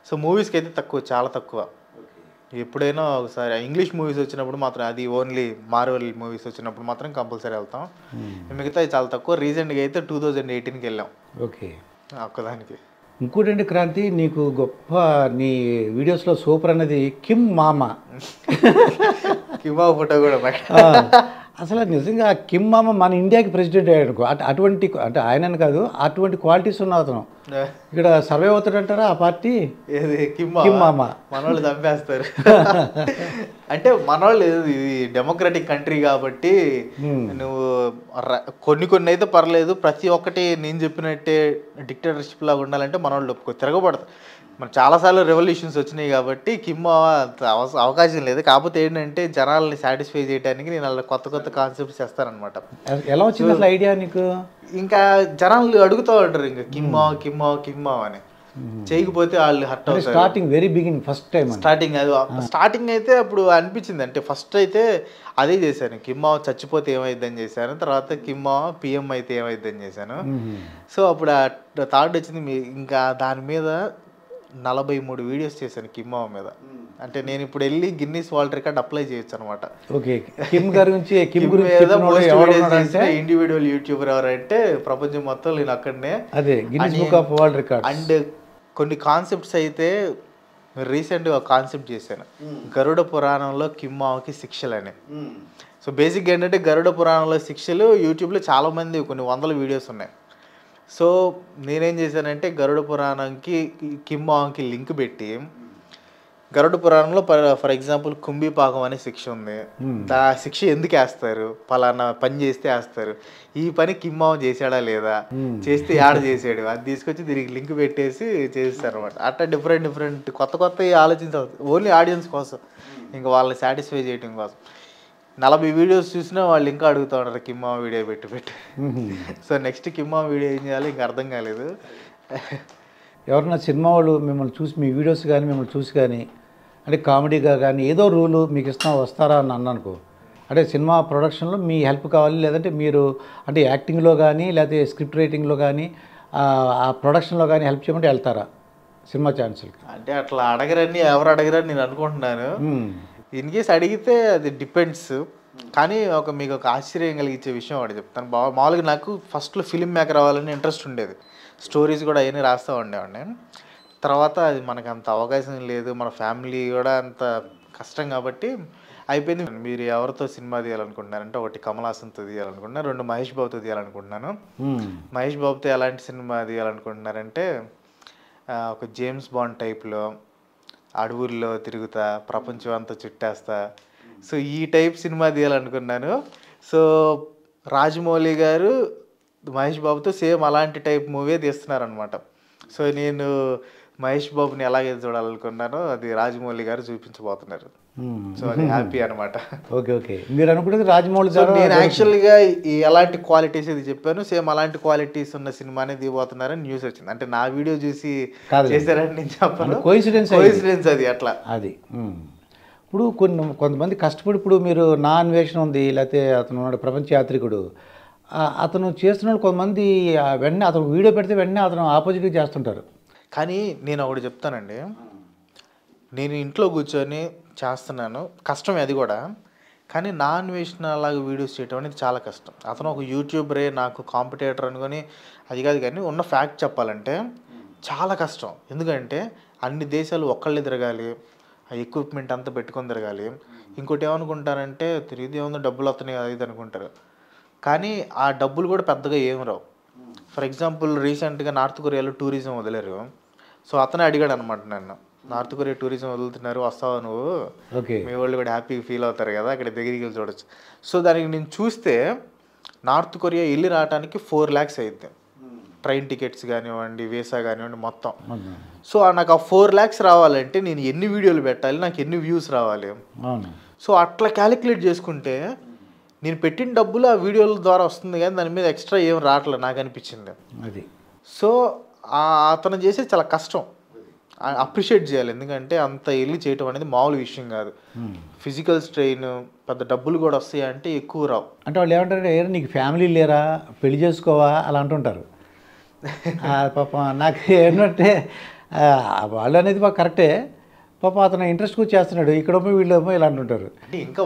సో మూవీస్కి అయితే తక్కువ, చాలా తక్కువ. ఎప్పుడైనా ఒకసారి ఇంగ్లీష్ మూవీస్ వచ్చినప్పుడు మాత్రం, అది ఓన్లీ మార్వెల్ మూవీస్ వచ్చినప్పుడు మాత్రం కంపల్సరీ వెళ్తాం. మిగతా చాలా తక్కువ. రీసెంట్గా అయితే 2018కి వెళ్ళాం. ఓకే, ఒక్కదానికి. ఇంకోటండి క్రాంతి, నీకు గొప్ప నీ వీడియోస్లో సూపర్ అన్నది కిమ్ మామ. కిమ్ ఫోటో కూడా అసలు నిజంగా కిమ్ మామ మన ఇండియాకి ప్రెసిడెంట్ అయ్యాడు. అటువంటి అంటే ఆయనని కాదు, అటువంటి క్వాలిటీస్ ఉన్న అతను ఇక్కడ సర్వే అవుతాడంటారా ఆ పార్టీ? కిమ్ మామ మనోళ్ళు చంపేస్తారు. అంటే మనోళ్ళు ఇది డెమోక్రటిక్ కంట్రీ కాబట్టి నువ్వు కొన్ని అయితే పర్లేదు, ప్రతి ఒక్కటి నేను చెప్పినట్టే డిక్టేటర్షిప్ లాగా ఉండాలంటే మనోళ్ళు ఒప్పుకో తిరగబడతారు. మన చాలాసార్లు రెవల్యూషన్స్ వచ్చినాయి కాబట్టి కిమ్ అవకాశం లేదు. కాకపోతే ఏంటంటే జనాల్ని సాటిస్ఫై చేయడానికి నేను అలా కొత్త కాన్సెప్ట్స్ చేస్తానమాట. ఎలా వచ్చింది అసలు ఐడియా నీకు? ఇంకా జనాలు అడుగుతూ ఉంటారు ఇంకా కిమ్ అని, చేయకపోతే వాళ్ళు హర్ట్ అవుతారు. Starting very beginning first time starting అయితే అప్పుడు అనిపించింది, అంటే ఫస్ట్ అయితే అదే చేశాను, కిమ్ చచ్చిపోతే ఏమైద్దని చేశాను, తర్వాత కిమ్ పిఎం అయితే ఏమైద్దని చేశాను. సో అప్పుడు ఆ థాట్ వచ్చింది. ఇంకా దాని మీద 43 వీడియోస్ చేశాను కిమ్ మీద. అంటే నేను ఇప్పుడు వెళ్ళి గిన్నీస్ వరల్డ్ రికార్డ్ అప్లై చేయొచ్చు అనమాట. ఇండివిజువల్ యూట్యూబర్ ఎవరంటే ప్రపంచం మొత్తం నేను అక్కడనే. అండ్ కొన్ని కాన్సెప్ట్స్ అయితే రీసెంట్గా ఒక కాన్సెప్ట్ చేశాను, గరుడ పురాణంలో కిమ్మాకి శిక్షలని. సో బేసిక్గా ఏంటంటే గరుడ పురాణంలో శిక్షలు యూట్యూబ్లో చాలామంది కొన్ని 100 వీడియోస్ ఉన్నాయి. సో నేనేం చేశానంటే గరుడ పురాణంకి కింబాంకి లింక్ పెట్టి గరుడ పురాణంలో ఫర్ ఎగ్జాంపుల్ కుంభీపాకం అనే శిక్ష ఉంది. ఆ శిక్ష ఎందుకు వేస్తారు, పలానా పని చేస్తే వేస్తారు, ఈ పని కింబావం చేశాడా లేదా, చేస్తే యాడ చేసాడు, అది తీసుకొచ్చి దీనికి లింక్ పెట్టేసి చేస్తారు అనమాట. అట్లా డిఫరెంట్ కొత్త ఆలోచించాలి ఓన్లీ ఆడియన్స్ కోసం, ఇంకా వాళ్ళని సాటిస్ఫై చేయడం కోసం. 40 వీడియోస్ చూసినా వాళ్ళు ఇంకా అడుగుతూ ఉంటారు కింబావం వీడియో పెట్టి. సో నెక్స్ట్ కింబావం వీడియో ఏం చేయాలి ఇంకా అర్థం కాలేదు. ఎవరన్నా సినిమా వాళ్ళు మిమ్మల్ని చూసి మీ వీడియోస్ కానీ మిమ్మల్ని చూసి కానీ అంటే కామెడీగా కానీ ఏదో రూలు మీకు వస్తారా అని అన్నానుకో, అంటే సినిమా ప్రొడక్షన్లో మీ హెల్ప్ కావాలి, లేదంటే మీరు అంటే యాక్టింగ్లో కానీ లేకపోతే స్క్రిప్ట్ రైటింగ్లో కానీ ఆ ప్రొడక్షన్లో కానీ హెల్ప్ చేయమంటే వెళ్తారా సినిమా ఛాన్సులకి? అంటే అట్లా అడగరని ఎవరు అడగరని నేను అనుకుంటున్నాను. ఇన్ కేస్ అడిగితే అది డిపెండ్స్. కానీ మీకు ఒక ఆశ్చర్యం కలిగించే విషయం ఒకటి చెప్తాను. మామూలుగా నాకు ఫస్ట్లో ఫిలిం మేకర్ అవ్వాలని ఇంట్రెస్ట్ ఉండేది, స్టోరీస్ కూడా అవన్నీ రాస్తూ ఉండేవాడిని. తర్వాత అది మనకు అంత అవకాశం లేదు, మన ఫ్యామిలీ కూడా అంత కష్టం కాబట్టి అయిపోయింది. మీరు ఎవరితో సినిమా తీయాలనుకుంటున్నారంటే ఒకటి కమల్ హాసన్తో తీయాలనుకుంటున్నారు, 2 మహేష్ బాబుతో తీయాలనుకుంటున్నాను. మహేష్ బాబుతో ఎలాంటి సినిమా తీయాలనుకుంటున్నారంటే ఒక జేమ్స్ బాండ్ టైప్లో అడవుల్లో తిరుగుతా ప్రపంచం అంతా చుట్టేస్తా, సో ఈ టైప్ సినిమా తీయాలనుకున్నాను. సో రాజమౌళి గారు మహేష్ బాబుతో సేమ్ అలాంటి టైప్ మూవీ తీస్తున్నారనమాట. సో నేను మహేష్ బాబుని ఎలాగైతే చూడాలనుకున్నానో అది రాజమౌళి గారు చూపించబోతున్నారు. సో అది హ్యాపీ అనమాట. ఓకే మీరు అనుకుంటే రాజమౌళి గారు. నేను యాక్చువల్గా ఎలాంటి క్వాలిటీస్ ఇది చెప్పాను, సేమ్ అలాంటి క్వాలిటీస్ ఉన్న సినిమానే దిగబోతున్నారని న్యూస్ వచ్చింది. అంటే నా వీడియో చూసి చేశారని నేను చెప్పాను, కోయిన్సిడెన్స్ అది అట్లా. అది ఇప్పుడు కొంతమంది కష్టపడి ఇప్పుడు మీరు నా అన్వేషణ ఉంది, లేకపోతే అతను ప్రపంచ యాత్రికుడు, అతను చేస్తున్న కొంతమంది వెంటనే అతను వీడియో పెడితే వెంటనే అతను ఆపోజిట్గా చేస్తుంటారు. కానీ నేను ఒకటి చెప్తానండి, నేను ఇంట్లో కూర్చొని చేస్తున్నాను, కష్టమే అది కూడా. కానీ నా అన్వేషణ అలాగే వీడియోస్ చేయడం అనేది చాలా కష్టం. అతను ఒక యూట్యూబరే నాకు కాంపిటేటర్ అనుకొని అది కాదు, కానీ ఉన్న ఫ్యాక్ట్ చెప్పాలంటే చాలా కష్టం. ఎందుకంటే అన్ని దేశాలు ఒక్కళ్ళే తిరగాలి, ఆ ఎక్విప్మెంట్ అంతా పెట్టుకొని తిరగాలి. ఇంకోటి ఏమనుకుంటారంటే తిరిగితే ఏముందో డబ్బులు వస్తున్నాయి అది ఇది అనుకుంటారు, కానీ ఆ డబ్బులు కూడా పెద్దగా ఏం రావు. ఫర్ ఎగ్జాంపుల్ రీసెంట్గా నార్త్ కొరియాలో టూరిజం వదిలేరు. సో అతనే అడిగాడు అనమాట నన్ను, నార్త్ కొరియా టూరిజం వదులుతున్నారు వస్తావా నువ్వు, మీ వాళ్ళు కూడా హ్యాపీగా ఫీల్ అవుతారు కదా అక్కడ దగ్గరికి వెళ్ళి చూడొచ్చు. సో దానికి నేను చూస్తే నార్త్ కొరియా వెళ్ళి రావడానికి 4 lakhs అయింది, ట్రైన్ టికెట్స్ కానివ్వండి, వీసా కానివ్వండి మొత్తం. సో నాకు ఆ 4 lakhs రావాలంటే నేను ఎన్ని వీడియోలు పెట్టాలి, నాకు ఎన్ని వ్యూస్ రావాలి. సో అట్లా క్యాలిక్యులేట్ చేసుకుంటే నేను పెట్టిన డబ్బులు ఆ వీడియోల ద్వారా వస్తుంది, కానీ దాని మీద ఎక్స్ట్రా ఏం రావట్లేదు నాకు అనిపించింది అది. సో అతను చేసేది చాలా కష్టం, అప్రిషియేట్ చేయాలి. ఎందుకంటే అంత వెళ్ళి చేయటం అనేది మామూలు విషయం కాదు. ఫిజికల్ స్ట్రెయిన్, పెద్ద డబ్బులు కూడా వస్తాయి అంటే ఎక్కువ రావు. అంటే వాళ్ళు ఏమంటారంటే నీకు ఫ్యామిలీ లేరా, పెళ్లి చేసుకోవా అలా అంటుంటారు. పాప నాకు ఏంటంటే వాళ్ళు అనేది కరెక్టే, పాప అతను ఇంట్రెస్ట్ కూడా చేస్తున్నాడు, ఇక్కడ వీళ్ళేమో ఇలా అంటుంటారు. అంటే ఇంకా